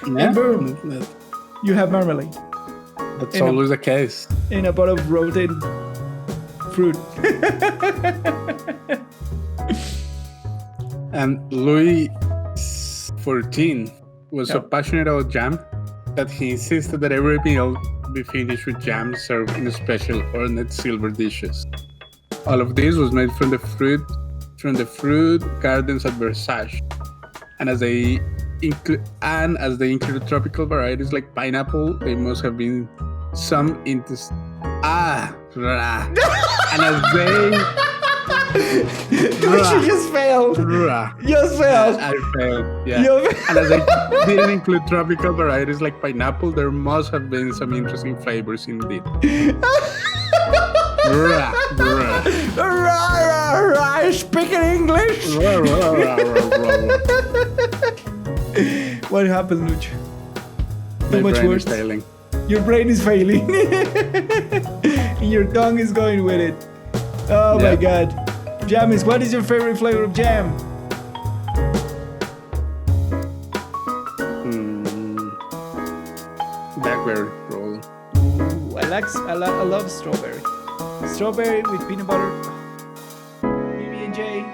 And boom, you have marmalade. That's always the case. In a pot of rotten fruit. And Louis XIV was so passionate about jam that he insisted that every meal be finished with jam served in special ornate silver dishes. All of this was made from the fruit gardens at Versailles, and as they include tropical varieties like pineapple, they must have been some into and as they you just failed. Just failed. I failed. Yeah. And as they didn't include tropical varieties like pineapple, there must have been some interesting flavors indeed. Speaking English. What happened, Lucho? Too much words. Failing. Your brain is failing. And your tongue is going with it. Oh my god. Jammies, what is your favorite flavor of jam? Blackberry roll. Ooh, I love strawberry. Strawberry with peanut butter. PB&J.